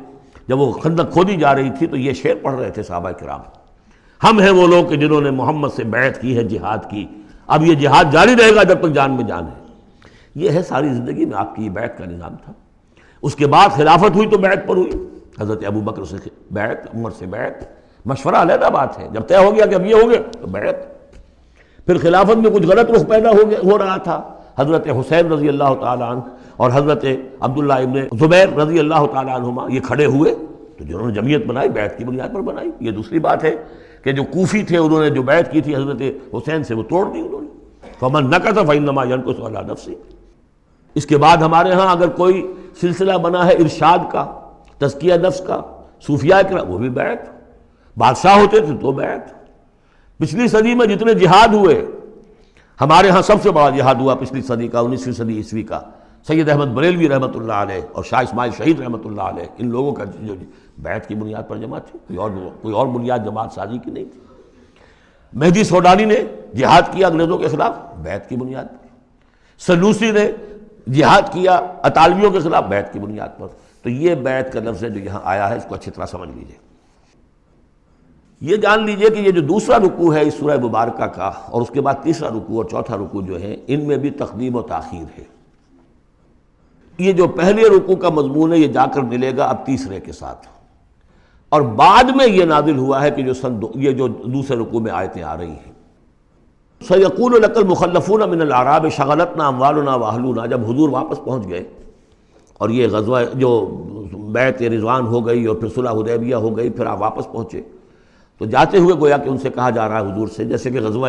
جب وہ خندق کھودی جا رہی تھی تو یہ شعر پڑھ رہے تھے صحابہ کرام، ہم ہیں وہ لوگ کہ جنہوں نے محمد سے بیعت کی ہے، جہاد کی، اب یہ جہاد جاری رہے گا جب تک جان میں جان ہے۔ یہ ہے ساری زندگی میں آپ کی بیعت کا نظام تھا۔ اس کے بعد خلافت ہوئی تو بیعت پر ہوئی، حضرت ابو بکر سے بیعت، عمر سے بیعت، مشورہ علیحدہ بات ہے، جب طے ہو گیا کہ اب یہ ہو گیا تو بیعت۔ پھر خلافت میں کچھ غلط رخ پیدا ہو رہا تھا، حضرت حسین رضی اللہ تعالیٰ عنہ اور حضرت عبداللہ ابن زبیر رضی اللہ تعالیٰ عنہما یہ کھڑے ہوئے تو جنہوں نے جمعیت بنائی بیعت کی بنیاد پر بنائی۔ یہ دوسری بات ہے کہ جو کوفی تھے انہوں نے جو بیعت کی تھی حضرت حسین سے وہ توڑ دی انہوں نے۔ فمن نکث فانما ینکث علی نفسہ۔ اس کے بعد ہمارے ہاں اگر کوئی سلسلہ بنا ہے ارشاد کا، تزکیہ نفس کا، صوفیاء کرام وہ بھی بیعت، بادشاہ ہوتے تھے تو بیعت۔ پچھلی صدی میں جتنے جہاد ہوئے، ہمارے ہاں سب سے بڑا جہاد ہوا پچھلی صدی کا، 19ویں صدی عیسوی کا، سید احمد بریلوی رحمۃ اللہ علیہ اور شاہ اسماعیل شہید رحمۃ اللہ علیہ، ان لوگوں کا جو بیعت کی بنیاد پر جماعت تھی، کوئی اور بنیاد جماعت سازی کی نہیں تھی۔ مہدی سوڈانی نے جہاد کیا انگریزوں کے خلاف بیعت کی بنیاد پر، سلوسی نے جہاد کیا اطالویوں کے خلاف بیعت کی بنیاد پر۔ تو یہ بیعت کا لفظ ہے جو یہاں آیا ہے، اس کو اچھی طرح سمجھ لیجئے۔ یہ جان لیجئے کہ یہ جو دوسرا رکوع ہے اس سورہ مبارکہ کا، اور اس کے بعد تیسرا رکوع اور چوتھا رکوع جو ہے، ان میں بھی تقدیم و تاخیر ہے۔ یہ جو پہلے رکوع کا مضمون ہے یہ جا کر ملے گا اب تیسرے کے ساتھ، اور بعد میں یہ نازل ہوا ہے کہ یہ جو دوسرے رکوع میں آیتیں آ رہی ہیں۔ سَيَقُولُ لَكَ الْمُخَلَّفُونَ مِنَ الْأَعْرَابِ شَغَلَتْنَا أَمْوَالُنَا وَأَهْلُونَا، جب حضور واپس پہنچ گئے اور یہ غزوہ جو بیعت رضوان ہو گئی اور پھر صلح حدیبیہ ہو گئی، پھر آپ واپس پہنچے تو جاتے ہوئے گویا کہ ان سے کہا جا رہا ہے حضور سے، جیسے کہ غزوہ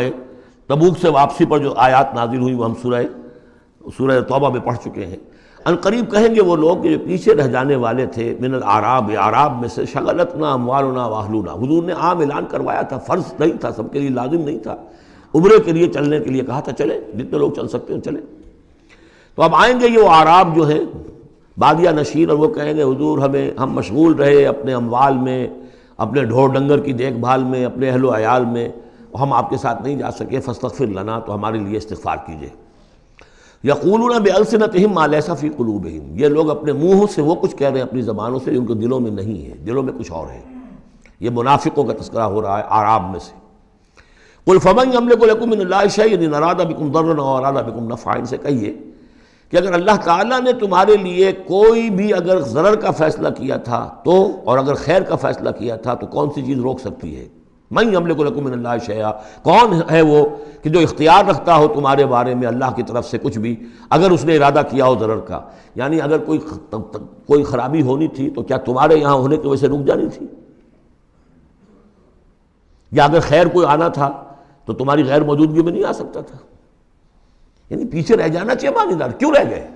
تبوک سے واپسی پر جو آیات نازل ہوئی وہ ہم سورہ توبہ میں پڑھ چکے ہیں۔ ان قریب کہیں گے وہ لوگ کہ جو پیچھے رہ جانے والے تھے، من الاعراب، اعراب میں سے، شغلتنا اموالنا واہلونا، حضور نے عام اعلان کروایا تھا، فرض نہیں تھا، سب کے لیے لازم نہیں تھا، عمرے کے لیے چلنے کے لیے کہا تھا چلے، جتنے لوگ چل سکتے ہیں چلے۔ تو اب آئیں گے یہ وہ اعراب جو ہیں بادیہ نشین، اور وہ کہیں گے حضور ہم مشغول رہے اپنے اموال میں، اپنے ڈھور ڈنگر کی دیکھ بھال میں، اپنے اہل و عیال میں، ہم آپ کے ساتھ نہیں جا سکے، فاستغفر لنا، تو ہمارے لیے استغفار کیجئے۔ یقولون بألسنتہم ما لیس فی قلوبہم، یہ لوگ اپنے منہوں سے وہ کچھ کہہ رہے ہیں اپنی زبانوں سے جو ان کے دلوں میں نہیں ہے، دلوں میں کچھ اور ہے۔ یہ منافقوں کا تذکرہ ہو رہا ہے اعراب میں سے۔ قل فمن یملک لکم من اللہ شیئا ان اراد بکم ضرا او اراد بکم نفعا، ان سے کہیے کہ اگر اللہ تعالیٰ نے تمہارے لیے کوئی بھی اگر ضرر کا فیصلہ کیا تھا تو، اور اگر خیر کا فیصلہ کیا تھا تو کون سی چیز روک سکتی ہے؟ من یملک لکم من اللہ شیئا، کون ہے وہ کہ جو اختیار رکھتا ہو تمہارے بارے میں اللہ کی طرف سے کچھ بھی، اگر اس نے ارادہ کیا ہو ضرر کا، یعنی اگر کوئی خرابی ہونی تھی تو کیا تمہارے یہاں ہونے کی وجہ سے رک جانی تھی؟ یا اگر خیر کوئی آنا تھا تو تمہاری غیر موجودگی میں نہیں آ سکتا تھا؟ یعنی پیچھے رہ جانا چاہیے معنی دار، کیوں رہ گئے؟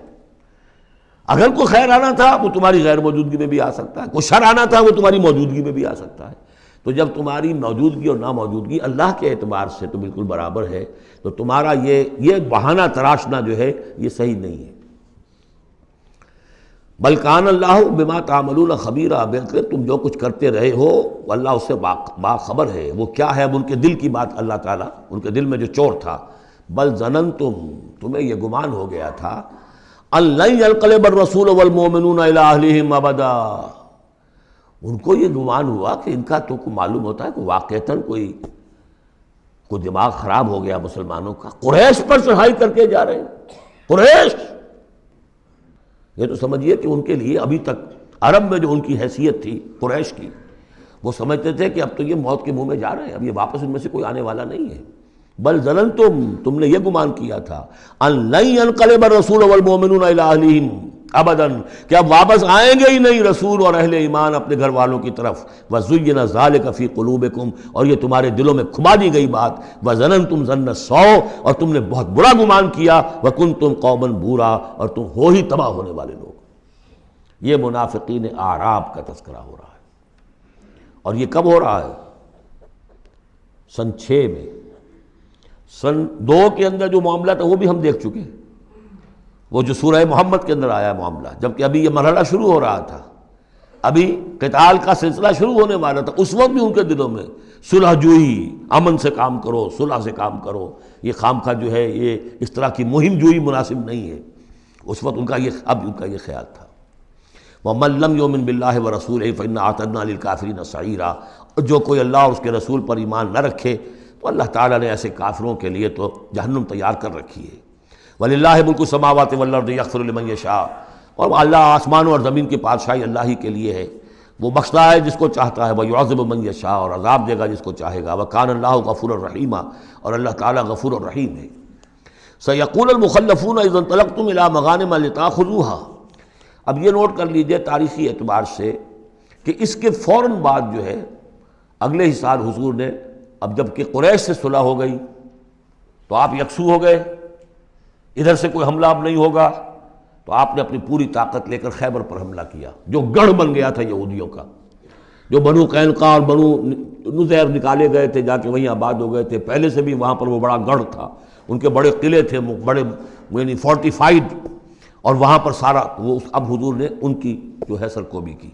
اگر کوئی خیر آنا تھا وہ تمہاری غیر موجودگی میں بھی آ سکتا ہے، کوئی شر آنا تھا وہ تمہاری موجودگی میں بھی آ سکتا ہے۔ تو جب تمہاری موجودگی اور ناموجودگی اللہ کے اعتبار سے تو بالکل برابر ہے، تو تمہارا یہ بہانہ تراشنا جو ہے یہ صحیح نہیں ہے۔ بل کان اللہ بما تعملون خبیرا، بلکہ تم جو کچھ کرتے رہے ہو اللہ اس سے باخبر ہے۔ وہ کیا ہے؟ اب ان کے دل کی بات اللہ تعالیٰ، ان کے دل میں جو چور تھا، بل ظننتم، تمہیں یہ گمان ہو گیا تھا، ان لن ينقلب الرسول والمؤمنون الى اہلہم ابدا، ان کو یہ گمان ہوا کہ ان کا تو معلوم ہوتا ہے کہ واقعتاً کوئی دماغ خراب ہو گیا مسلمانوں کا، قریش پر چڑھائی کر کے جا رہے ہیں، قریش، یہ تو سمجھیے کہ ان کے لیے ابھی تک عرب میں جو ان کی حیثیت تھی قریش کی، وہ سمجھتے تھے کہ اب تو یہ موت کے منہ میں جا رہے ہیں، اب یہ واپس ان میں سے کوئی آنے والا نہیں ہے۔ بل ظننتم، تم نے یہ گمان کیا تھا، ان لن ينقلب الرسول والمؤمنون الى اہلہم ابدا، کہ اب واپس آئیں گے ہی نہیں رسول اور اہل ایمان اپنے گھر والوں کی طرف۔ وَزُيِّنَ ذَلِكَ فِي قُلُوبِكُمْ، اور یہ تمہارے دلوں میں کھما دی گئی بات، وَظَنَنْتُمْ ظَنَّ السَّوْءِ، اور تم نے بہت برا گمان کیا، وَكُنْتُمْ قَوْمًا بُورًا، اور تم ہو ہی تباہ ہونے والے لوگ۔ یہ منافقین اعراب کا تذکرہ ہو رہا ہے، اور یہ کب ہو رہا ہے؟ سن 6 میں۔ سن 2 کے اندر جو معاملہ تھا وہ بھی ہم دیکھ چکے ہیں، وہ جو سورہ محمد کے اندر آیا معاملہ، جبکہ ابھی یہ مرحلہ شروع ہو رہا تھا، ابھی قتال کا سلسلہ شروع ہونے والا تھا، اس وقت بھی ان کے دلوں میں صلح جوئی، امن سے کام کرو، صلح سے کام کرو، یہ خامخواہ جو ہے یہ اس طرح کی مہم جوئی مناسب نہیں ہے، اس وقت ان کا یہ خیال تھا۔ وَمَن لَّمْ يُؤْمِن بِاللَّهِ وَرَسُولِهِ فَإِنَّا أَعْتَدْنَا لِلْكَافِرِينَ سَعِيرًا، اور جو کوئی اللہ اور اس کے رسول پر ایمان نہ رکھے تو اللہ تعالیٰ نے ایسے کافروں کے لیے تو جہنم تیار کر رکھی ہے۔ وَلِلَّهِ مُلْكُ السَّمَاوَاتِ وَالْأَرْضِ يَغْفِرُ لِمَن يَشَاءُ، اور اللہ آسمانوں اور زمین کی بادشاہی اللہ ہی کے لیے ہے، وہ بخشتا ہے جس کو چاہتا ہے، وَيُعَذِّبُ مَن يَشَاءُ، اور عذاب دے گا جس کو چاہے گا، وَكَانَ اللَّهُ غَفُورًا رَحِيمًا، اور اللہ تعالیٰ غفور الرحیم ہے۔ سَيَقُولُ الْمُخَلَّفُونَ إِذَا انطَلَقْتُمْ إِلَىٰ مَغَانِمَ لِتَأْخُذُوهَا، اب یہ نوٹ کر لیجئے تاریخی اعتبار سے کہ اس کے فوراً بعد جو ہے اگلے ہی سال حضور نے، اب جب کہ قریش سے صلح ہو گئی تو آپ یکسو ہو گئے، ادھر سے کوئی حملہ اب نہیں ہوگا، تو آپ نے اپنی پوری طاقت لے کر خیبر پر حملہ کیا، جو گڑھ بن گیا تھا یہودیوں کا، جو بنو قینقاع اور بنو نذیر نکالے گئے تھے، جا کے وہیں آباد ہو گئے تھے، پہلے سے بھی وہاں پر وہ بڑا گڑھ تھا، ان کے بڑے قلعے تھے، بڑے یعنی فورٹیفائڈ، اور وہاں پر سارا وہ اب حضور نے ان کی جو ہے سرکوبی کی۔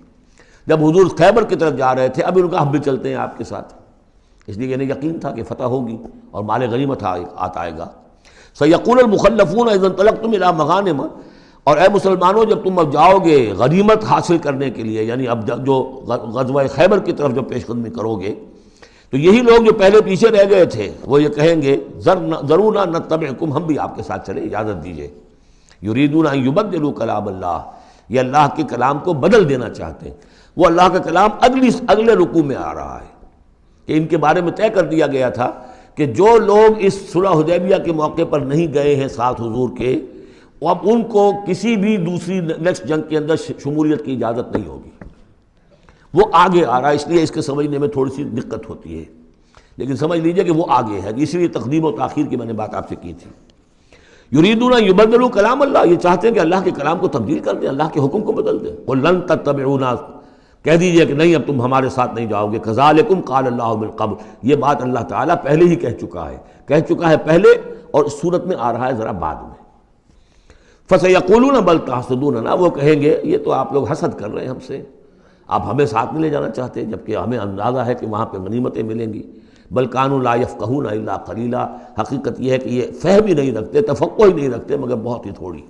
جب حضور خیبر کی طرف جا رہے تھے، اب ان کا ہم بھی چلتے ہیں آپ کے ساتھ، اس لیے انہیں یقین تھا کہ فتح ہوگی اور مال غنیمت آئے گا۔ سیقول المخلفون اذا انطلقتم الی مغانم، اور اے مسلمانوں جب تم اب جاؤ گے غنیمت حاصل کرنے کے لیے، یعنی اب جو غزوہ خیبر کی طرف جو پیش قدمی کرو گے، تو یہی لوگ جو پہلے پیچھے رہ گئے تھے وہ یہ کہیں گے ذرونا نتبعکم، ہم بھی آپ کے ساتھ چلیں، اجازت دیجیے۔ یریدون ان یبدلوا کلام اللہ، یہ اللہ کے کلام کو بدل دینا چاہتے ہیں۔ وہ اللہ کا کلام اگلے رکوع میں آ رہا ہے کہ ان کے بارے میں طے کر دیا گیا تھا کہ جو لوگ اس صلح حدیبیہ کے موقع پر نہیں گئے ہیں ساتھ حضور کے، اب ان کو کسی بھی دوسری نیکسٹ جنگ کے اندر شمولیت کی اجازت نہیں ہوگی۔ وہ آگے آ رہا ہے، اس لیے اس کے سمجھنے میں تھوڑی سی دقت ہوتی ہے، لیکن سمجھ لیجئے کہ وہ آگے ہے، اسی لیے تقدیم و تاخیر کی میں نے بات آپ سے کی تھی۔ یریدون ان یبدلوا کلام اللہ، یہ چاہتے ہیں کہ اللہ کے کلام کو تبدیل کر دیں، اللہ کے حکم کو بدل دیں۔ قل لن تتبعونا، کہہ دیجئے کہ نہیں اب تم ہمارے ساتھ نہیں جاؤ گے۔ کذالکم قال اللہ من قبل، یہ بات اللہ تعالیٰ پہلے ہی کہہ چکا ہے پہلے، اور اس صورت میں آ رہا ہے ذرا بعد میں۔ فسیقولون بل تحسدوننا، وہ کہیں گے یہ تو آپ لوگ حسد کر رہے ہیں ہم سے، آپ ہمیں ساتھ نہیں لے جانا چاہتے، جبکہ ہمیں اندازہ ہے کہ وہاں پہ غنیمتیں ملیں گی۔ بل کانوا لا یفقہون الا قلیلا، حقیقت یہ ہے کہ یہ فہم ہی نہیں رکھتے، تفقہ ہی نہیں رکھتے مگر بہت ہی تھوڑی۔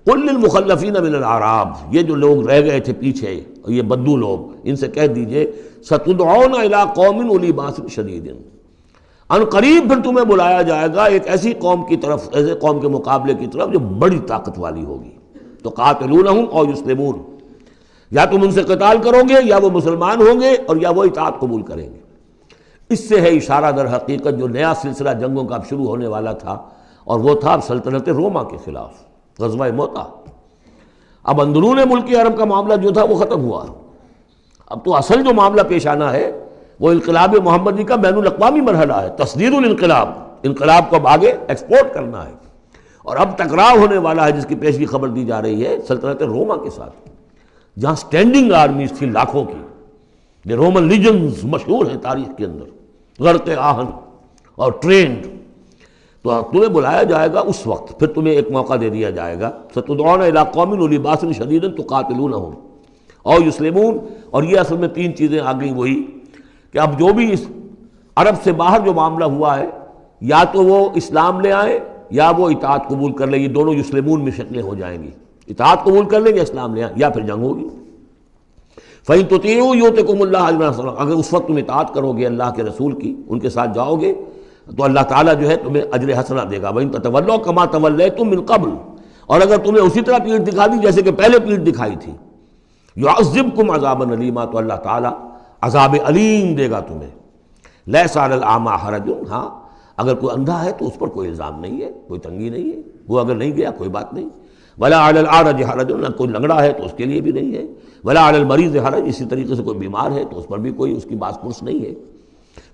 قل للمخلفین من الاعراب، یہ جو لوگ رہ گئے تھے پیچھے، یہ بدو لوگ، ان سے کہہ دیجئے ستدعون الی قوم اولی باس شدید، ان قریب پھر تمہیں بلایا جائے گا ایک ایسی قوم کی طرف، ایسے قوم کے مقابلے کی طرف جو بڑی طاقت والی ہوگی۔ تو قاتلونہم او یسلمون، یا تم ان سے قتال کرو گے یا وہ مسلمان ہوں گے اور یا وہ اطاعت قبول کریں گے۔ اس سے ہے اشارہ در حقیقت جو نیا سلسلہ جنگوں کا اب شروع ہونے والا تھا، اور وہ تھا سلطنت روما کے خلاف غزوہ موطا۔ اب اندرون ملک عرب کا معاملہ جو تھا وہ ختم ہوا، اب تو اصل جو معاملہ پیش آنا ہے وہ انقلاب محمدی کا بین الاقوامی مرحلہ ہے، تصدیر الانقلاب، انقلاب کو اب آگے ایکسپورٹ کرنا ہے، اور اب ٹکراؤ ہونے والا ہے جس کی پیشگی خبر دی جا رہی ہے سلطنت روما کے ساتھ، جہاں سٹینڈنگ آرمیز تھی لاکھوں کی، یہ رومن لیجنز مشہور ہیں تاریخ کے اندر، غرق آہن اور ٹرینڈ۔ تو تمہیں بلایا جائے گا اس وقت، پھر تمہیں ایک موقع دے دیا جائے گا، ستدعون الی قوم اولی باس شدید تقاتلونہم او یسلمون، اور یہ اصل میں تین چیزیں آ گئیں وہی کہ اب جو بھی اس عرب سے باہر جو معاملہ ہوا ہے، یا تو وہ اسلام لے آئیں یا وہ اطاعت قبول کر لیں، یہ دونوں یسلمون میں شکلیں ہو جائیں گی، اطاعت قبول کر لیں گے اسلام لے آئیں یا پھر جنگ ہوگی۔ فَإِن تُطِيعُوا يُؤْتِكُمُ اللَّهُ أَجْرًا حَسَنًا، اگر اس وقت تم اطاعت کرو گے اللہ کے رسول کی، ان کے ساتھ جاؤ گے تو اللہ تعالیٰ جو ہے تمہیں اجر حسنہ دے گا۔ وَإِن تَتَوَلَّوْا كَمَا تَوَلَّيْتُم مِّن قَبْلُ، اور اگر تمہیں اسی طرح پیٹھ دکھا دی جیسے کہ پہلے پیٹھ دکھائی تھی، يُعَذِّبْكُمْ عَذَابًا أَلِيمًا، تو اللہ تعالیٰ عذاب علیم دے گا تمہیں۔ لَيْسَ عَلَى الْأَعْمَىٰ حَرَجٌ، ہاں اگر کوئی اندھا ہے تو اس پر کوئی الزام نہیں ہے، کوئی تنگی نہیں ہے، وہ اگر نہیں گیا کوئی بات نہیں۔ وَلَا عَلَى الْأَعْرَجِ حَرَجٌ، نہ کوئی لنگڑا ہے تو اس کے لیے بھی نہیں ہے۔ وَلَا عَلَى الْمَرِيضِ حَرَجٌ، اسی طریقے سے کوئی بیمار ہے تو اس پر بھی کوئی اس کی باس پرس نہیں ہے۔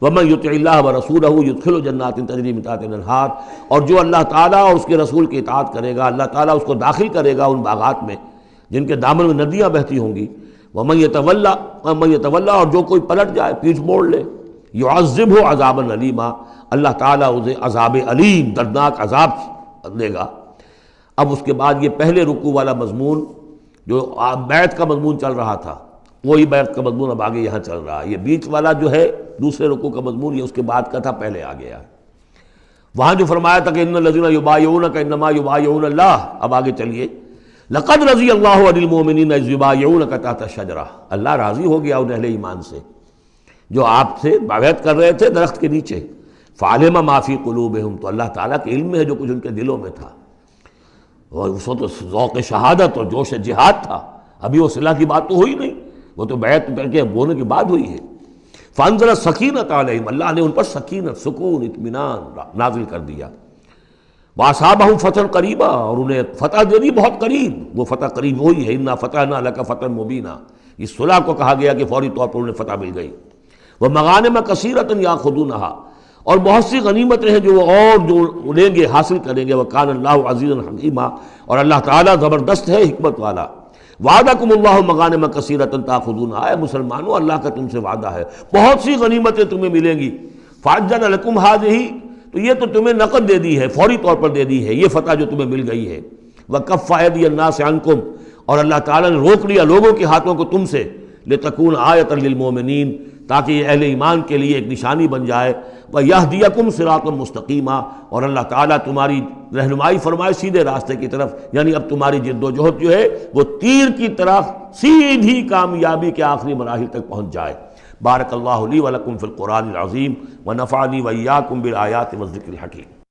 وَمَن يُطِعِ اللَّهَ وَرَسُولَهُ يُدْخِلْهُ جَنَّاتٍ تَجْرِي مِن تحتها الْأَنْهَارُ، اور جو اللہ تعالیٰ اور اس کے رسول کی اطاعت کرے گا اللہ تعالیٰ اس کو داخل کرے گا ان باغات میں جن کے دامن میں ندیاں بہتی ہوں گی۔ وَمَن يَتَوَلَّى، اور جو کوئی پلٹ جائے پیٹھ موڑ لے، يُعَذِّبْهُ عَذَابًا أَلِيمًا، اللہ تعالیٰ اسے عذاب علیم دردناک عذاب دے گا۔ اب اس کے بعد یہ پہلے رکوع والا مضمون جو بیعت کا مضمون چل رہا تھا، وہی بیعت کا مضمون اب آگے یہاں چل رہا ہے۔ یہ بیچ والا جو ہے دوسرے رکوع کا مضمون، یہ اس کے بعد کا تھا، پہلے آ گیا ہے۔ وہاں جو فرمایا تھا کہ ان الذین یبایعونک انما یبایعون اللہ، اب آگے چلیے، لقد رضی اللہ عن المؤمنین اذ یبایعونک تحت الشجرہ، اللہ راضی ہو گیا ان اہل ایمان سے جو آپ سے بیعت کر رہے تھے درخت کے نیچے۔ فعلم ما فی قلوبہم، تو اللہ تعالیٰ کے علم میں ہے جو کچھ ان کے دلوں میں تھا، اور اس وقت ذوق شہادت اور جوش جہاد تھا، ابھی وہ صلح کی بات تو ہوئی نہیں، وہ تو بیعت کر کے ہونے کے بعد ہوئی ہے۔ فانزل السکینۃ علیہم، اللہ نے ان پر سکینت، سکون، اطمینان نازل کر دیا۔ واصابہم فتحا قریبا، اور انہیں فتح دے دی بہت قریب، وہ فتح قریب وہی ہے، انا فتحنا لک فتحا مبینا، اس صلح کو کہا گیا کہ فوری طور پر انہیں فتح مل گئی۔ ومغانم کثیرۃ یاخذونہا، اور بہت سی غنیمتیں ہیں جو وہ اور جو لیں گے، حاصل کریں گے۔ وَكَانَ اللَّهُ عَزِيزًا حَكِيمًا، اور اللہ تعالیٰ زبردست ہے، حکمت والا۔ وعدکم اللہ مغانم کثیرۃ تاخذونہا، اے مسلمانوں اللہ کا تم سے وعدہ ہے بہت سی غنیمتیں تمہیں ملیں گی۔ فعجل لکم ہذہ، تو یہ تو تمہیں نقد دے دی ہے، فوری طور پر دے دی ہے یہ فتح جو تمہیں مل گئی ہے۔ وکف ایدی الناس عنکم، اور اللہ تعالیٰ نے روک لیا لوگوں کے ہاتھوں کو تم سے، لتکون آیۃ للمؤمنین، تاکہ یہ اہل ایمان کے لیے ایک نشانی بن جائے۔ وَيَهْدِيَكُمْ صِرَاطًا مُسْتَقِيمًا، اور اللہ تعالیٰ تمہاری رہنمائی فرمائے سیدھے راستے کی طرف، یعنی اب تمہاری جد و جہد جو ہے وہ تیر کی طرح سیدھی کامیابی کے آخری مراحل تک پہنچ جائے۔ بارک اللہ لی ولکم فی القرآن العظیم ونفعنی وإیاکم بالآیات والذکر الحکیم۔